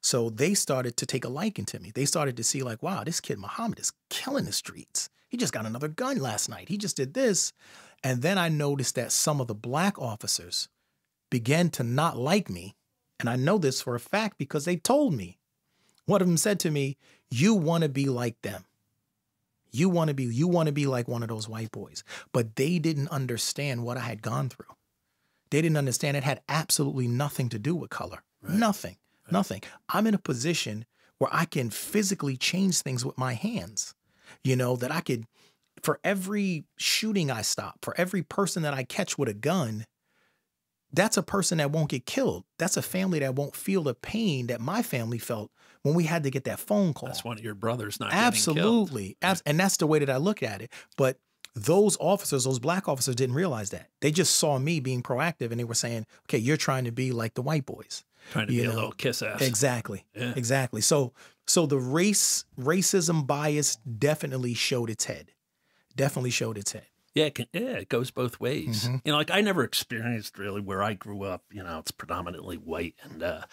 so they started to take a liking to me. They started to see like, wow, this kid Mohamed is killing the streets. He just got another gun last night. He just did this. And then I noticed that some of the black officers began to not like me. And I know this for a fact because they told me. One of them said to me, you want to be like them. You want to be like one of those white boys. But they didn't understand what I had gone through. They didn't understand it had absolutely nothing to do with color. Right. Nothing. I'm in a position where I can physically change things with my hands. That I could, for every shooting I stop, for every person that I catch with a gun, that's a person that won't get killed. That's a family that won't feel the pain that my family felt when we had to get that phone call. That's one of your brothers not Absolutely. getting killed. And that's the way that I look at it. But those officers, those black officers didn't realize that. They just saw me being proactive and they were saying, okay, you're trying to be like the white boys. Trying to be a little kiss ass. Exactly. Yeah. Exactly. So the racism bias definitely showed its head. Yeah, it goes both ways. Like I never experienced really where I grew up, it's predominantly white. And I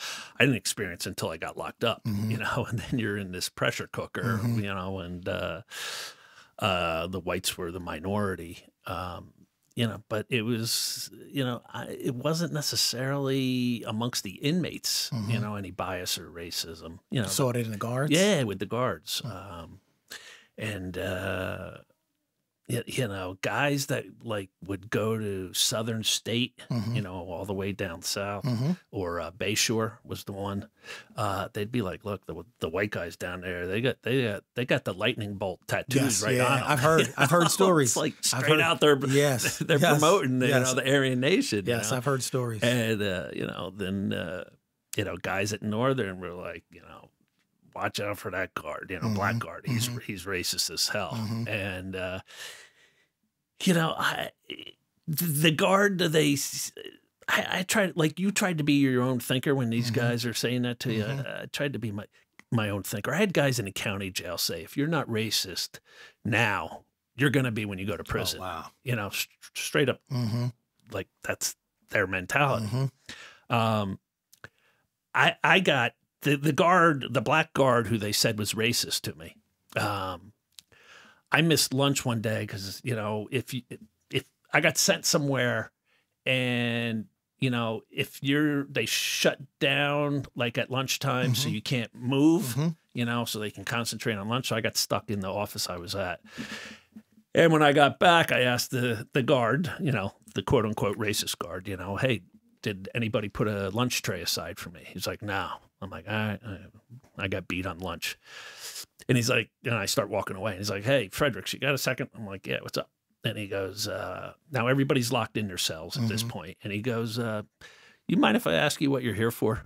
didn't experience until I got locked up, and then you're in this pressure cooker, and the whites were the minority, but it was, it wasn't necessarily amongst the inmates, any bias or racism, Saw it in the guards? Yeah, with the guards. you know, guys that like would go to Southern State, Mhm. you know, all the way down south, Mhm. or Bayshore was the one. They'd be like, "Look, the white guys down there, they got the lightning bolt tattoos Yes, right on them." I've heard stories. It's like I've straight heard- out there. Yes, They're yes, promoting the, you yes. know, the Aryan Nation. Yes, you know? I've heard stories. And you know, then you know, guys at Northern were like, you know, watch out for that guard, you know, black guard. He's racist as hell. And you know, the guard I tried, like you tried to be your own thinker when these guys are saying that to you. I tried to be my own thinker. I had guys in the county jail say, if you're not racist now, you're going to be when you go to prison. Oh, wow. You know, straight up, like that's their mentality. I got the guard, the black guard who they said was racist to me. I missed lunch one day because, you know, if I got sent somewhere and, you know, if they shut down like at lunchtime so you can't move, you know, so they can concentrate on lunch. So I got stuck in the office I was at. And when I got back, I asked the guard, you know, the quote unquote racist guard, you know, hey, did anybody put a lunch tray aside for me? He's like, no. I'm like, I got beat on lunch. And he's like, and I start walking away. And he's like, hey, Fredericks, you got a second? I'm like, yeah, what's up? And he goes, now everybody's locked in their cells at this point. And he goes, you mind if I ask you what you're here for?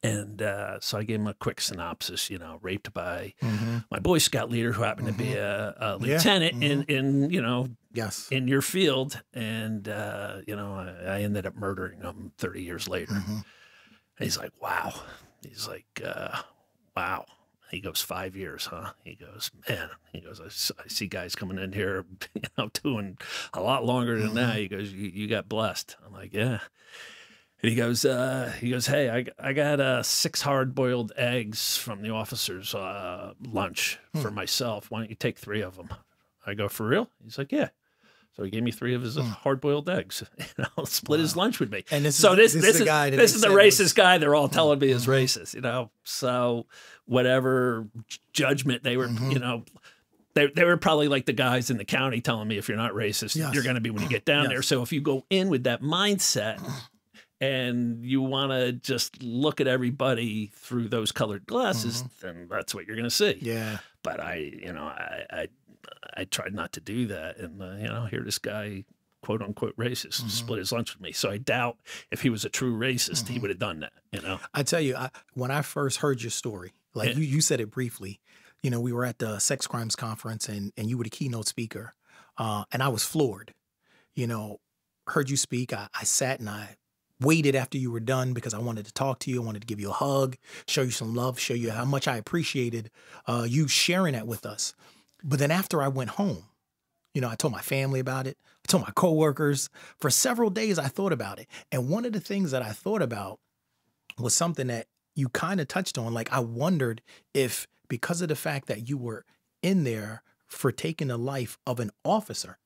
And so I gave him a quick synopsis, you know, raped by my Boy Scout leader who happened to be a lieutenant in, you know, in your field. And, you know, I ended up murdering him 30 years later. And he's like, wow. He's like, wow. He goes, 5 years, huh? He goes, man. He goes, I see guys coming in here, you know, doing a lot longer than that. He goes, you got blessed. I'm like, yeah. And he goes, hey, I got 6 hard-boiled eggs from the officers' lunch for myself. Why don't you take 3 of them? I go, for real? He's like, yeah. So he gave me 3 of his hard-boiled eggs. You know, split his lunch with me. And this is the guy that this is the racist guy they're all telling me is racist. You know, so whatever judgment they were, you know, they were probably like the guys in the county telling me if you're not racist, you're going to be when you get down there. So if you go in with that mindset and you want to just look at everybody through those colored glasses, then that's what you're going to see. Yeah. But I tried not to do that. And, you know, here this guy, quote unquote racist, split his lunch with me. So I doubt if he was a true racist, he would have done that, you know? I tell you, when I first heard your story, like you said it briefly, you know, we were at the sex crimes conference and you were the keynote speaker. And I was floored, you know, heard you speak. I sat and I waited after you were done because I wanted to talk to you. I wanted to give you a hug, show you some love, show you how much I appreciated you sharing that with us. But then after I went home, you know, I told my family about it. I told my coworkers. For several days, I thought about it. And one of the things that I thought about was something that you kind of touched on. Like, I wondered if, because of the fact that you were in there for taking the life of an officer,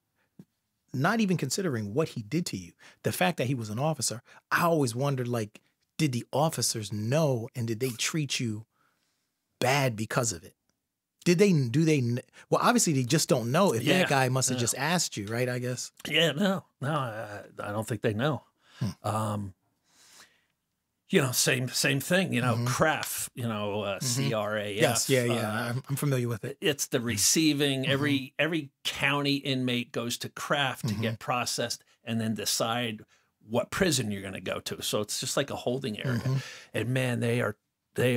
not even considering what he did to you, the fact that he was an officer, I always wondered, like, did the officers know and did they treat you bad because of it? Well, obviously they just don't know if that guy must have just asked you, right? I guess. Yeah, no, I don't think they know. You know, same thing, you know, CRAF, you know, CRAF. Yes, yeah. I'm familiar with it. It's the receiving. Every county inmate goes to CRAF to get processed and then decide what prison you're going to go to. So it's just like a holding area. And man, they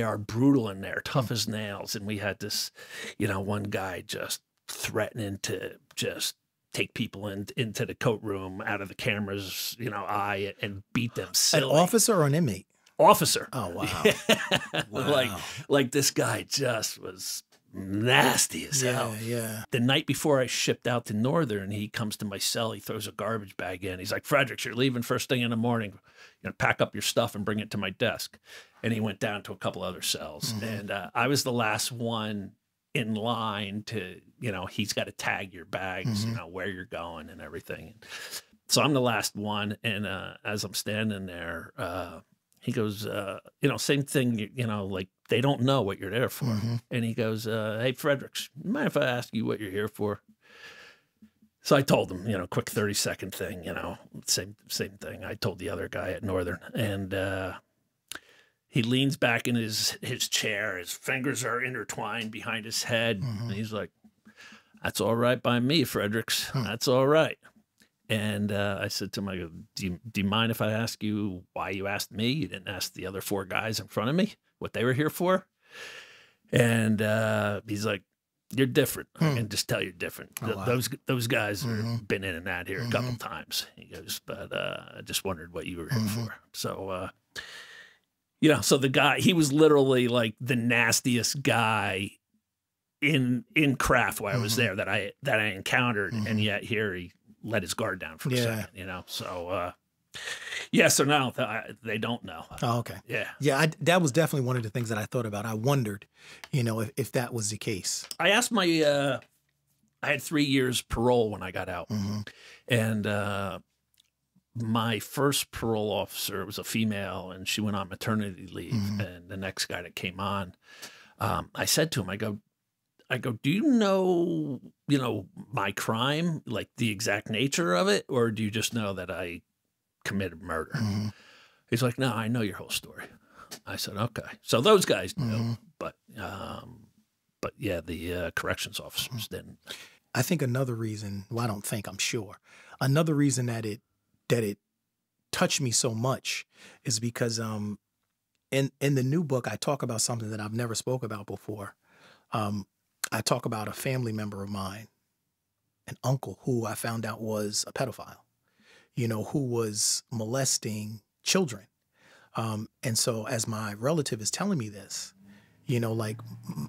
are brutal in there, tough as nails. And we had this, you know, one guy just threatening to just take people into the coat room out of the camera's, you know, eye and beat them silly. An officer or an inmate? Officer. Oh, wow. Wow. Like this guy just was nasty as hell. Yeah. The night before I shipped out to Northern, he comes to my cell. He throws a garbage bag in. He's like, Fredericks, you're leaving first thing in the morning. You know, pack up your stuff and bring it to my desk. And he went down to a couple other cells. And I was the last one in line to, you know, he's got to tag your bags, you know, where you're going and everything. So I'm the last one. And as I'm standing there, he goes, you know, same thing, you know, like they don't know what you're there for. And he goes, hey, Fredericks, you mind if I ask you what you're here for? So I told him, quick 30-second thing, same thing I told the other guy at Northern. And he leans back in his chair. His fingers are intertwined behind his head. And he's like, "That's all right by me, Fredericks. That's all right." And I said to him, I go, do you mind if I ask you why you asked me? You didn't ask the other 4 guys in front of me what they were here for? And he's like, "You're different. I can just tell you're different. Oh, wow. Those guys have been in and out here a couple times." He goes, "But I just wondered what you were here for." So, so the guy, he was literally like the nastiest guy in craft while I was there that I encountered, and yet here he let his guard down for a second, So, so now they don't know. Oh, okay. Yeah. Yeah, that was definitely one of the things that I thought about. I wondered, if that was the case. I asked I had 3 years parole when I got out. And my first parole officer was a female, and she went on maternity leave. And the next guy that came on, I said to him, I go, "Do you know, my crime, like the exact nature of it, or do you just know that I committed murder?" He's like, "No, I know your whole story." I said, "Okay." So those guys knew, but yeah, the corrections officers didn't. I think another reason, well, I don't think, I'm sure, another reason that it touched me so much is because in the new book, I talk about something that I've never spoke about before. I talk about a family member of mine, an uncle who I found out was a pedophile, who was molesting children. And so as my relative is telling me this, like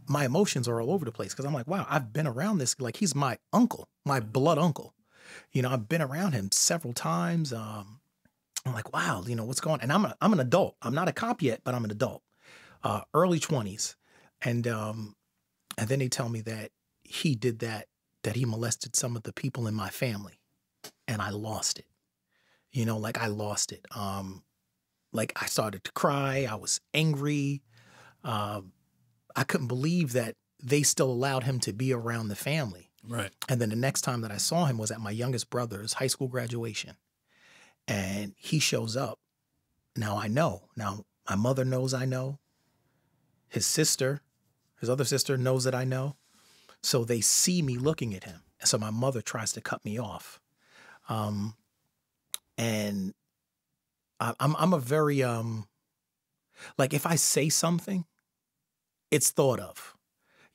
my emotions are all over the place because I'm like, wow, I've been around this. Like, he's my uncle, my blood uncle. I've been around him several times. I'm like, wow, what's going on? And I'm an adult. I'm not a cop yet, but I'm an adult, early 20s. And then they tell me that he did that he molested some of the people in my family, and I lost it. I lost it. Like, I started to cry. I was angry. I couldn't believe that they still allowed him to be around the family. Right. And then the next time that I saw him was at my youngest brother's high school graduation. And he shows up. Now I know. Now my mother knows I know. His other sister knows that I know. So they see me looking at him. And so my mother tries to cut me off. And I'm a very, like, if I say something, it's thought of.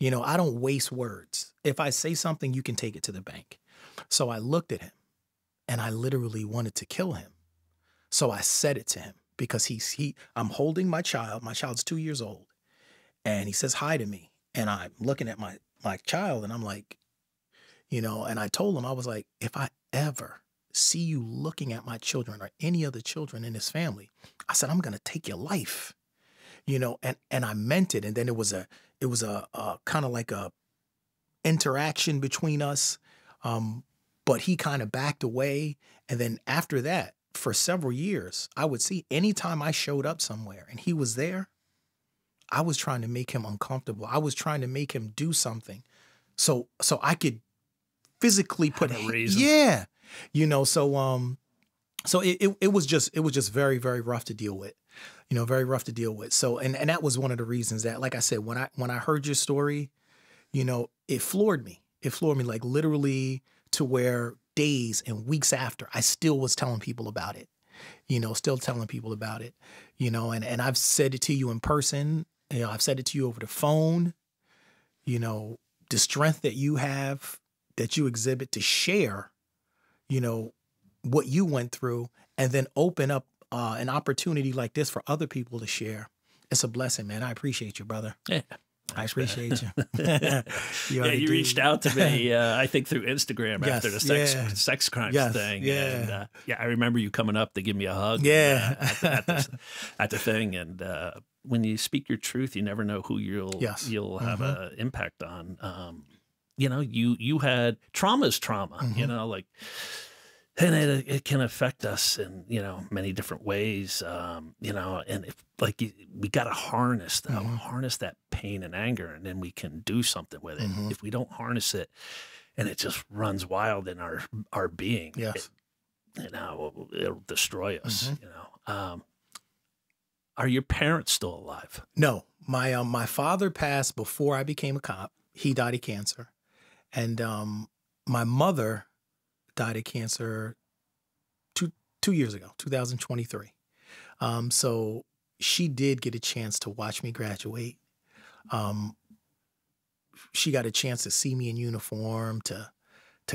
I don't waste words. If I say something, you can take it to the bank. So I looked at him and I literally wanted to kill him. So I said it to him because I'm holding my child. My child's 2 years old. And he says hi to me. And I'm looking at my child and I'm like, and I told him, I was like, if I ever see you looking at my children or any other children in this family, I said, I'm going to take your life, and I meant it. And then it was a kind of like a interaction between us. But he kind of backed away. And then after that, for several years, I would see anytime I showed up somewhere and he was there, I was trying to make him uncomfortable. I was trying to make him do something so I could physically put a reason. Yeah. So it was just very, very rough to deal with. Very rough to deal with. So and that was one of the reasons that, like I said, when I heard your story, it floored me. It floored me, like, literally, to where days and weeks after, I still was telling people about it. Still telling people about it. And I've said it to you in person. I've said it to you over the phone. The strength that you have, that you exhibit to share, what you went through, and then open up an opportunity like this for other people to share. It's a blessing, man. I appreciate you, brother. Yeah. I appreciate you. You reached out to me, I think, through Instagram after the sex crimes thing. Yeah. And, I remember you coming up to give me a hug. Yeah. At the thing. And when you speak your truth, you never know who you'll have an impact on. You had trauma's trauma, like, and it can affect us in, many different ways, and we got to harness that pain and anger, and then we can do something with it. If we don't harness it, and it just runs wild in our being. Yes. It'll destroy us. Are your parents still alive? No, my father passed before I became a cop. He died of cancer, and my mother died of cancer 2 years ago, 2023. So she did get a chance to watch me graduate. She got a chance to see me in uniform, to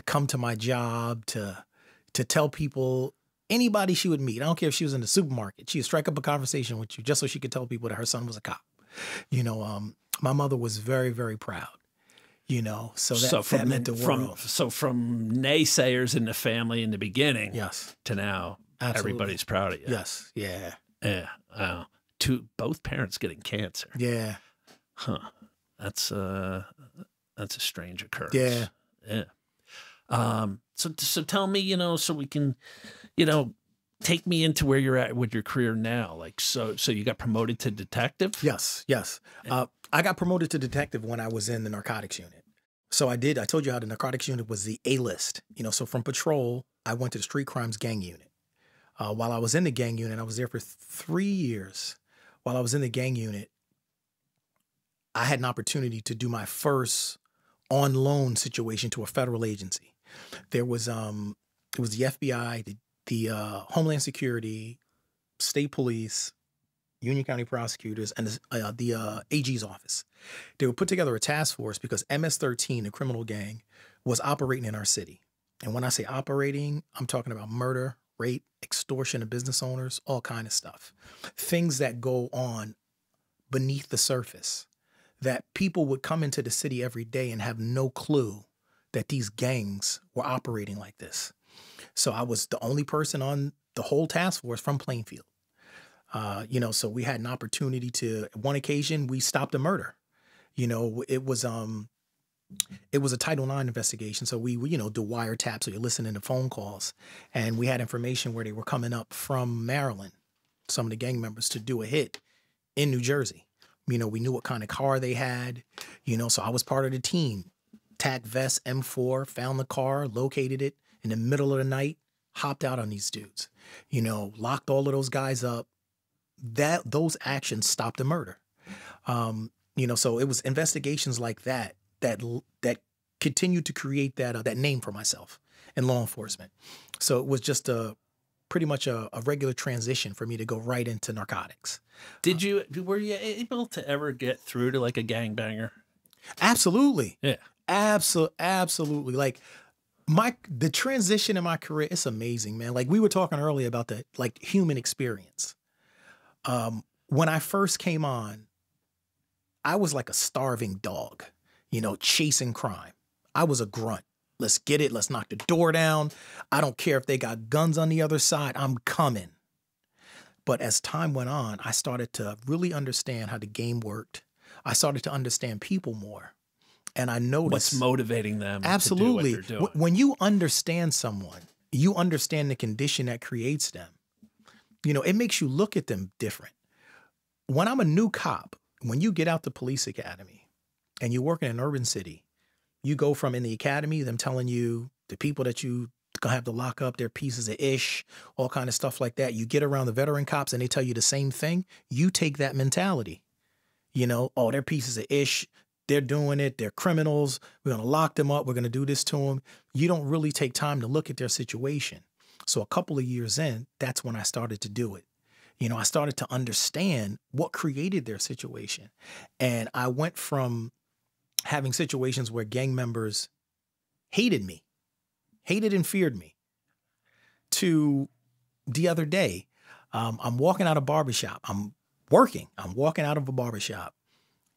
come to my job, to tell people, anybody she would meet. I don't care if she was in the supermarket. She'd strike up a conversation with you just so she could tell people that her son was a cop. My mother was very, very proud. So that meant the world. So from naysayers in the family in the beginning, yes, to now, absolutely, everybody's proud of you. Yes, yeah, yeah. Both parents getting cancer. Yeah, that's a strange occurrence. Yeah, yeah. So tell me, so we can, take me into where you're at with your career now. Like, so you got promoted to detective? Yes. I got promoted to detective when I was in the narcotics unit. So I told you how the narcotics unit was the A list, so from patrol, I went to the street crimes gang unit. While I was in the gang unit, I was there for 3 years. While I was in the gang unit, I had an opportunity to do my first on loan situation to a federal agency. There was, it was the FBI, the Homeland Security, state police, Union County prosecutors, and the AG's office. They would put together a task force because MS-13, the criminal gang, was operating in our city. And when I say operating, I'm talking about murder, rape, extortion of business owners, all kind of stuff. Things that go on beneath the surface, that people would come into the city every day and have no clue that these gangs were operating like this. So I was the only person on the whole task force from Plainfield. So we had an opportunity to, one occasion, we stopped a murder. It was a Title IX investigation. So we do wiretaps, so you're listening to phone calls. And we had information where they were coming up from Maryland, some of the gang members, to do a hit in New Jersey. We knew what kind of car they had, so I was part of the team. TAC vest, M4, found the car, located it in the middle of the night, hopped out on these dudes, locked all of those guys up. Those actions stopped the murder. So it was investigations like that continued to create that name for myself in law enforcement. So it was just pretty much a regular transition for me to go right into narcotics. Were you able to ever get through to like a gangbanger? Absolutely. Yeah. Absolutely. Like the transition in my career, it's amazing, man. Like we were talking earlier about the human experience. When I first came on, I was like a starving dog, chasing crime. I was a grunt. Let's get it. Let's knock the door down. I don't care if they got guns on the other side. I'm coming. But as time went on, I started to really understand how the game worked. I started to understand people more. And I noticed what's motivating them. Absolutely. To do what they're doing. When you understand someone, you understand the condition that creates them. It makes you look at them different. When I'm a new cop, when you get out the police academy and you work in an urban city, you go from in the academy, them telling you the people that you gonna have to lock up, they're pieces of ish, all kind of stuff like that. You get around the veteran cops and they tell you the same thing. You take that mentality, oh, they're pieces of ish. They're doing it. They're criminals. We're going to lock them up. We're going to do this to them. You don't really take time to look at their situation. So a couple of years in, that's when I started to do it. I started to understand what created their situation. And I went from having situations where gang members hated and feared me, to the other day, I'm walking out of a barbershop. I'm walking out of a barbershop.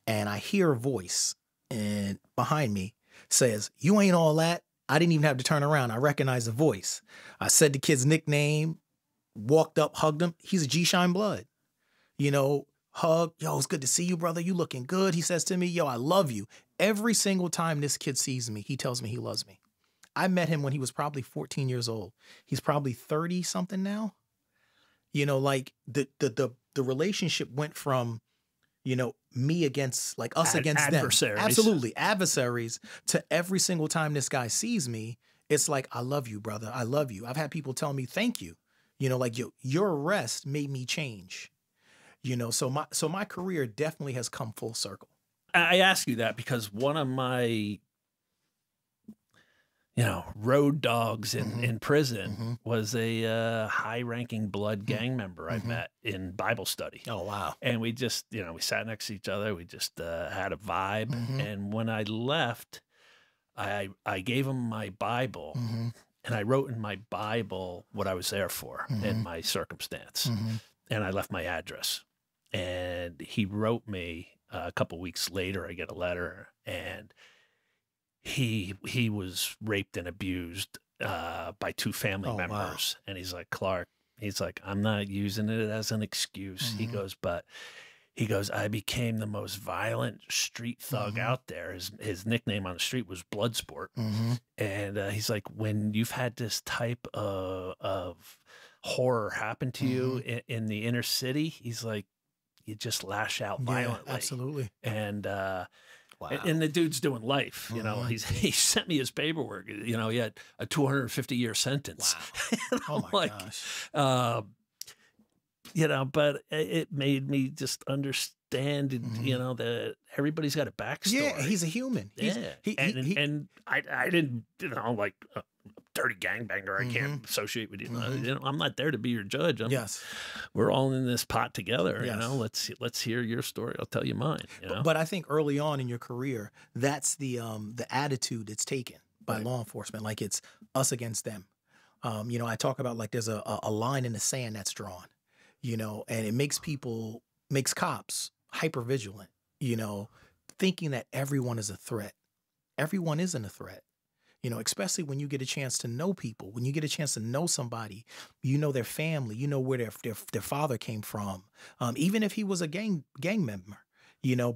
And I hear a voice and behind me says, "You ain't all that." I didn't even have to turn around. I recognized the voice. I said the kid's nickname, walked up, hugged him. He's a G-Shine blood. Hug. Yo, it's good to see you, brother. You looking good. He says to me, "Yo, I love you." Every single time this kid sees me, he tells me he loves me. I met him when he was probably 14 years old. He's probably 30 something now. The relationship went from me against like us against adversaries. them. Absolutely. Adversaries to every single time this guy sees me. It's like, I love you, brother. I love you. I've had people tell me, thank you. Like your arrest made me change. So my career definitely has come full circle. I ask you that because one of my, road dogs in prison was a high-ranking blood gang member I met in Bible study. Oh, wow. And we just, we sat next to each other. We just had a vibe. And when I left, I gave him my Bible. And I wrote in my Bible what I was there for and my circumstance. And I left my address. And he wrote me a couple weeks later, I get a letter, and he was raped and abused by 2 family members. Wow. And he's like, Clark, I'm not using it as an excuse. He goes, I became the most violent street thug out there. His nickname on the street was Bloodsport. And he's like, when you've had this type of horror happen to you in the inner city, he's like, you just lash out violently. Yeah, absolutely. And wow. And the dude's doing life. He sent me his paperwork. He had a 250-year sentence. Wow. Oh my gosh. But it made me just understand, that everybody's got a backstory. Yeah, he's a human. And I didn't, like a dirty gangbanger. I can't associate with you. I'm not there to be your judge. We're all in this pot together. Let's hear your story. I'll tell you mine. But I think early on in your career, that's the attitude that's taken by law enforcement. Like it's us against them. I talk about like there's a line in the sand that's drawn. And it makes cops hyper vigilant, thinking that everyone is a threat. Everyone isn't a threat, especially when you get a chance to know people, when you get a chance to know somebody, their family, where their father came from, even if he was a gang member,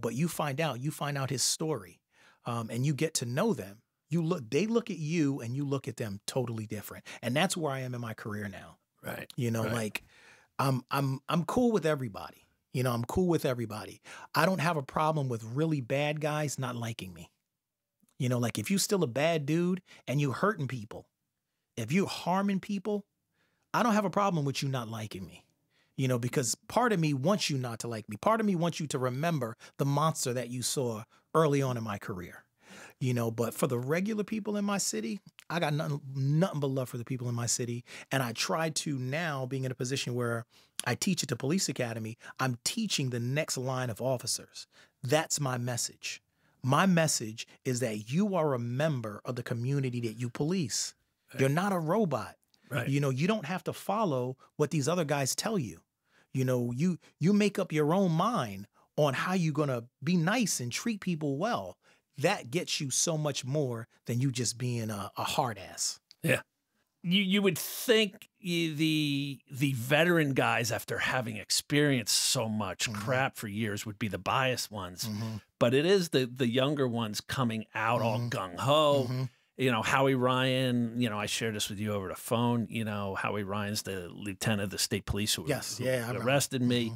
but you find out his story, and you get to know them. They look at you and you look at them totally different. And that's where I am in my career now. Right. Like, I'm cool with everybody. I'm cool with everybody. I don't have a problem with really bad guys not liking me. Like if you still a bad dude and you hurting people, if you're harming people, I don't have a problem with you not liking me. Because part of me wants you not to like me. Part of me wants you to remember the monster that you saw early on in my career. But for the regular people in my city, I got nothing but love for the people in my city. And I try to now, being in a position where I teach at the police academy, I'm teaching the next line of officers. That's my message. My message is that you are a member of the community that you police. Right. You're not a robot. Right. You don't have to follow what these other guys tell you. You make up your own mind on how you're going to be nice and treat people well. That gets you so much more than you just being a hard ass. Yeah. You would think the veteran guys, after having experienced so much crap for years, would be the biased ones. But it is the younger ones coming out all gung-ho. Howie Ryan, I shared this with you over the phone. Howie Ryan's the lieutenant of the state police who arrested me.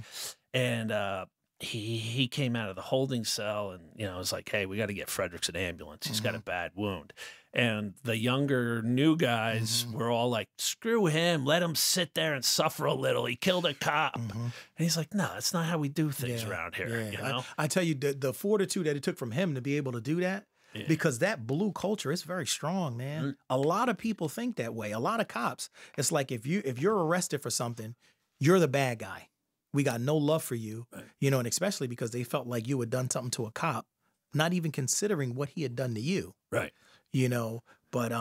And he came out of the holding cell and, was like, hey, we got to get Fredericks an ambulance. He's got a bad wound. And the younger new guys were all like, screw him. Let him sit there and suffer a little. He killed a cop. And he's like, no, that's not how we do things around here. I tell you, the fortitude that it took from him to be able to do that, because that blue culture is very strong, man. A lot of people think that way. A lot of cops, it's like if you're arrested for something, you're the bad guy. We got no love for you, and especially because they felt like you had done something to a cop, not even considering what he had done to you. Right. But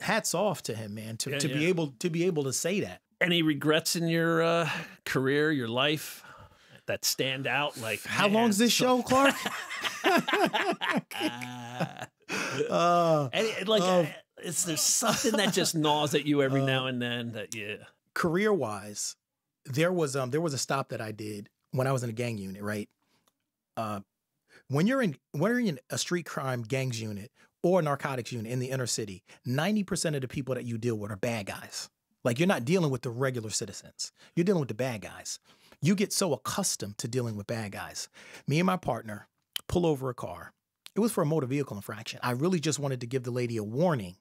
hats off to him, man, to be able to say that. Any regrets in your career, your life that stand out? Like, how long's this show, Clark? Is there something that just gnaws at you every now and then that career-wise? There was a stop that I did when I was in a gang unit, right? When you're in a street crime gangs unit or a narcotics unit in the inner city, 90% of the people that you deal with are bad guys. Like, you're not dealing with the regular citizens. You're dealing with the bad guys. You get so accustomed to dealing with bad guys. Me and my partner pull over a car. It was for a motor vehicle infraction. I really just wanted to give the lady a warning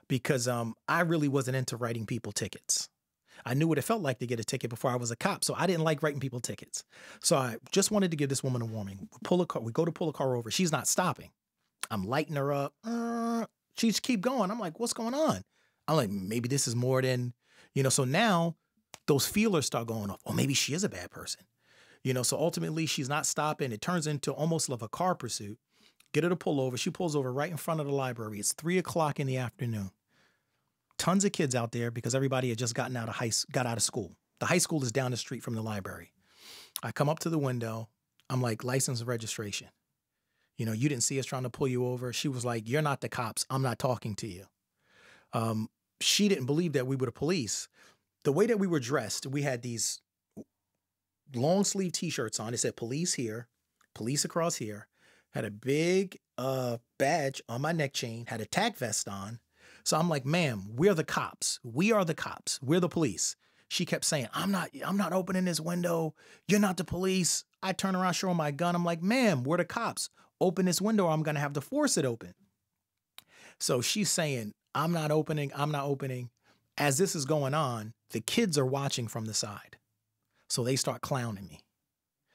because I really wasn't into writing people tickets. I knew what it felt like to get a ticket before I was a cop, so I didn't like writing people tickets. So I just wanted to give this woman a warning. We go to pull a car over. She's not stopping. I'm lighting her up. She just keep going. I'm like, what's going on? I'm like, maybe this is more than, so now those feelers start going off. Oh, maybe she is a bad person. So ultimately she's not stopping. It turns into almost like a car pursuit. Get her to pull over. She pulls over right in front of the library. It's 3 o'clock in the afternoon. Tons of kids out there because everybody had just got out of school. The high school is down the street from the library. I come up to the window. I'm like, license and registration. You didn't see us trying to pull you over. She was like, you're not the cops. I'm not talking to you. She didn't believe that we were the police. The way that we were dressed, we had these long sleeve t-shirts on. It said police here, police across here, had a big badge on my neck chain, had a tack vest on. So I'm like, ma'am, we're the cops. We are the cops. We're the police. She kept saying, I'm not opening this window. You're not the police. I turn around, show her my gun. I'm like, ma'am, we're the cops. Open this window or I'm going to have to force it open. So she's saying, I'm not opening. I'm not opening. As this is going on, the kids are watching from the side. So they start clowning me.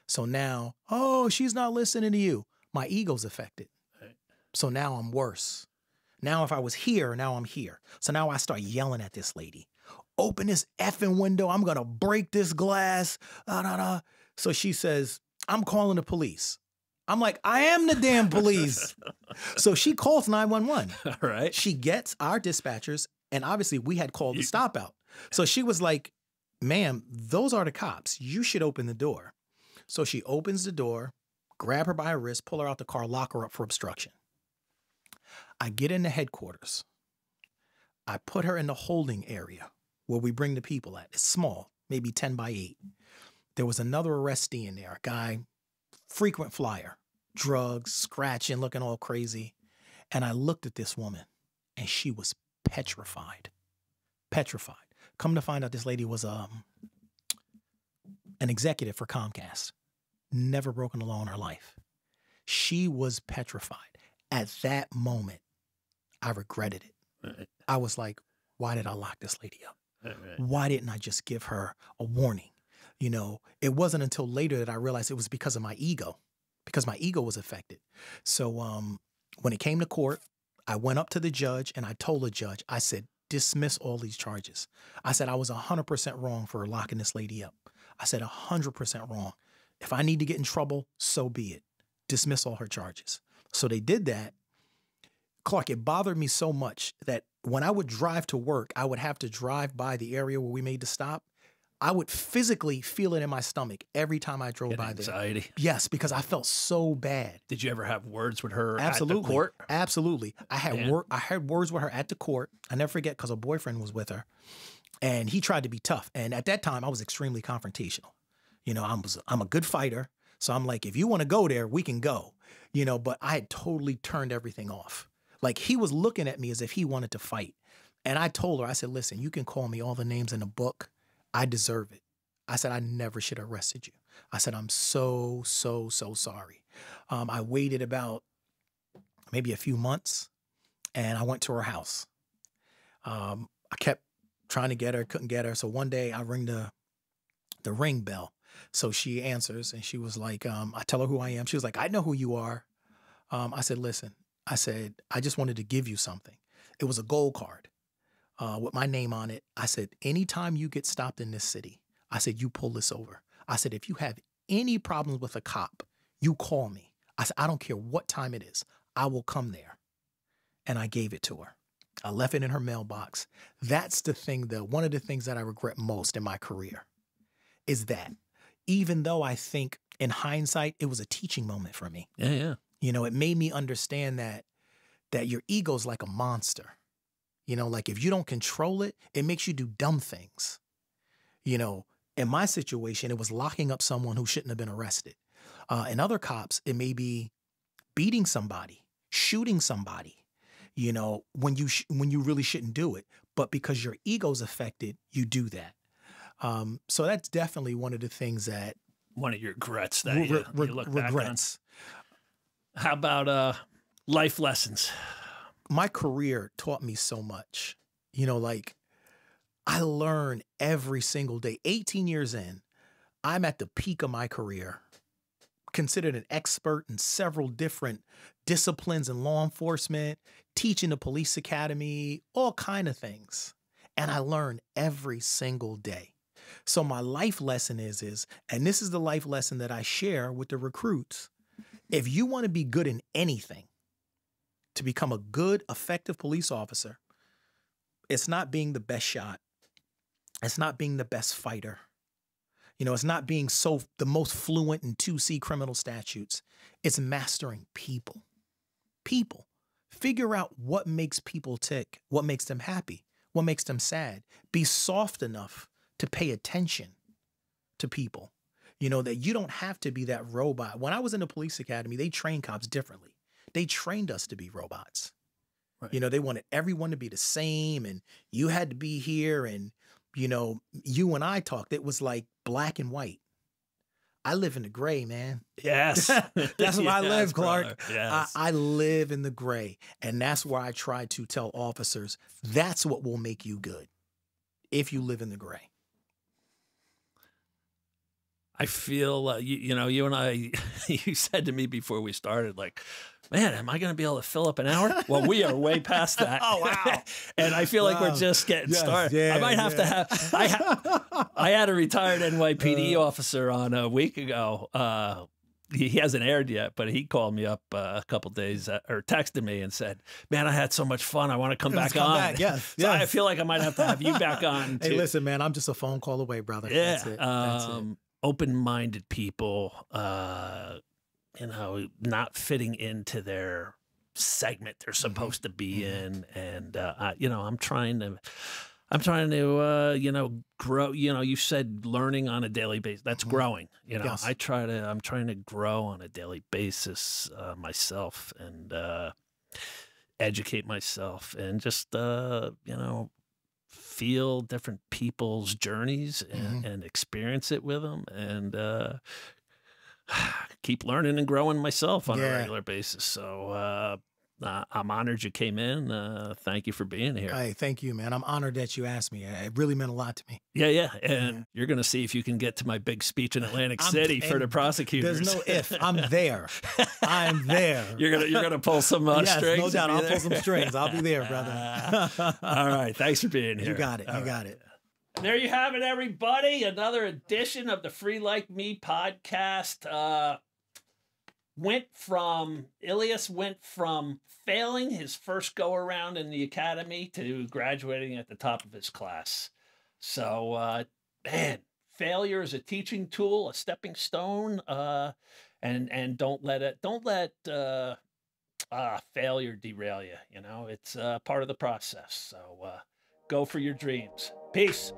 So now, oh, she's not listening to you. My ego's affected. So now I'm worse. Now if I was here, now I'm here. So now I start yelling at this lady. Open this effing window. I'm going to break this glass. So she says, I'm calling the police. I'm like, I am the damn police. So she calls 911. All right. She gets our dispatchers, and obviously we had called the stop out. So she was like, ma'am, those are the cops. You should open the door. So she opens the door, grab her by her wrist, pull her out the car, lock her up for obstruction. I get into headquarters. I put her in the holding area where we bring the people at. It's small, maybe 10 by 8. There was another arrestee in there, a guy, frequent flyer, drugs, scratching, looking all crazy. And I looked at this woman and she was petrified. Petrified. Come to find out this lady was an executive for Comcast. Never broken a law in her life. She was petrified. At that moment, I regretted it. Right. I was like, why did I lock this lady up? Right. Why didn't I just give her a warning? It wasn't until later that I realized it was because of my ego, because my ego was affected. So when it came to court, I went up to the judge and I told the judge, I said, dismiss all these charges. I said, I was 100% wrong for locking this lady up. I said, 100% wrong. If I need to get in trouble, so be it. Dismiss all her charges. So they did that. Clark, it bothered me so much that when I would drive to work, I would have to drive by the area where we made the stop. I would physically feel it in my stomach every time I drove by anxiety. There. Yes, because I felt so bad. Did you ever have words with her Absolutely. at the court? Absolutely. I had words with her at the court. I never forget because her boyfriend was with her. And he tried to be tough. And at that time, I was extremely confrontational. I'm a good fighter. So I'm like, if you want to go there, we can go. But I had totally turned everything off. Like he was looking at me as if he wanted to fight. And I told her, I said, listen, you can call me all the names in the book. I deserve it. I said, I never should have arrested you. I said, I'm so sorry. I waited about maybe a few months and I went to her house. I kept trying to get her, couldn't get her. So one day I ring the ring bell. So she answers and she was like, I tell her who I am. She was like, I know who you are. I said, listen, I said, I just wanted to give you something. It was a gold card with my name on it. I said, anytime you get stopped in this city, I said, you pull this over. I said, if you have any problems with a cop, you call me. I said, I don't care what time it is. I will come there. And I gave it to her. I left it in her mailbox. That's the thing, one of the things that I regret most in my career is that even though I think in hindsight, it was a teaching moment for me. Yeah. It made me understand that your ego's like a monster. Like if you don't control it, it makes you do dumb things. In my situation, it was locking up someone who shouldn't have been arrested. In other cops, it may be beating somebody, shooting somebody, when you really shouldn't do it. But because your ego's affected, you do that. So that's definitely one of the things that one of your regrets that you look regrets. Back on. How about life lessons? My career taught me so much. You know, like I learn every single day. 18 years in, I'm at the peak of my career, considered an expert in several different disciplines in law enforcement, teaching the police academy, all kind of things. And I learn every single day. So my life lesson is, and this is the life lesson that I share with the recruits. If you want to be good in anything, to become a good, effective police officer, it's not being the best shot. It's not being the best fighter. You know, it's not being the most fluent in 2C criminal statutes. It's mastering people. People. Figure out what makes people tick, what makes them happy, what makes them sad. Be soft enough to pay attention to people. You know, that you don't have to be that robot. When I was in the police academy, they trained cops differently. They trained us to be robots. Right. You know, they wanted everyone to be the same, and you had to be here, and, you know, you and I talked. It was like black and white. I live in the gray, man. Yes. That's where I live, Clark. Brother. Yes. I live in the gray. And that's where I try to tell officers, that's what will make you good if you live in the gray. I feel, you know, you and I, you said to me before we started, like, man, am I going to be able to fill up an hour? Well, we are way past that. Oh, wow. And I feel like we're just getting started. Yeah, I might have to have, I had a retired NYPD officer on a week ago. He hasn't aired yet, but he called me up a couple days or texted me and said, man, I had so much fun. I want to come back on. Yes, so I feel like I might have to have you back on. Hey, listen, man, I'm just a phone call away, brother. Yeah. That's it. That's it. Open-minded people, you know, not fitting into their segment they're supposed to be in. And, you know, I'm trying to, you know, grow. You know, you said learning on a daily basis. That's growing. You know, Yes. I'm trying to grow on a daily basis myself and educate myself and just, you know, feel different people's journeys and experience it with them and keep learning and growing myself on a regular basis. So I'm honored you came in. Thank you for being here. Hey, thank you, man. I'm honored that you asked me. It really meant a lot to me. Yeah. And you're going to see if you can get to my big speech in Atlantic City for the prosecutors. There's no if. I'm there. I'm there. You're gonna pull some yes, strings. No doubt. I'll pull some strings. I'll be there, brother. All right. Thanks for being here. You got it. You got it. There you have it, everybody. Another edition of the Free Like Me podcast. Ilyas went from failing his first go around in the academy to graduating at the top of his class. So, man, failure is a teaching tool, a stepping stone, and don't let failure derail you. You know, it's part of the process. So, go for your dreams. Peace.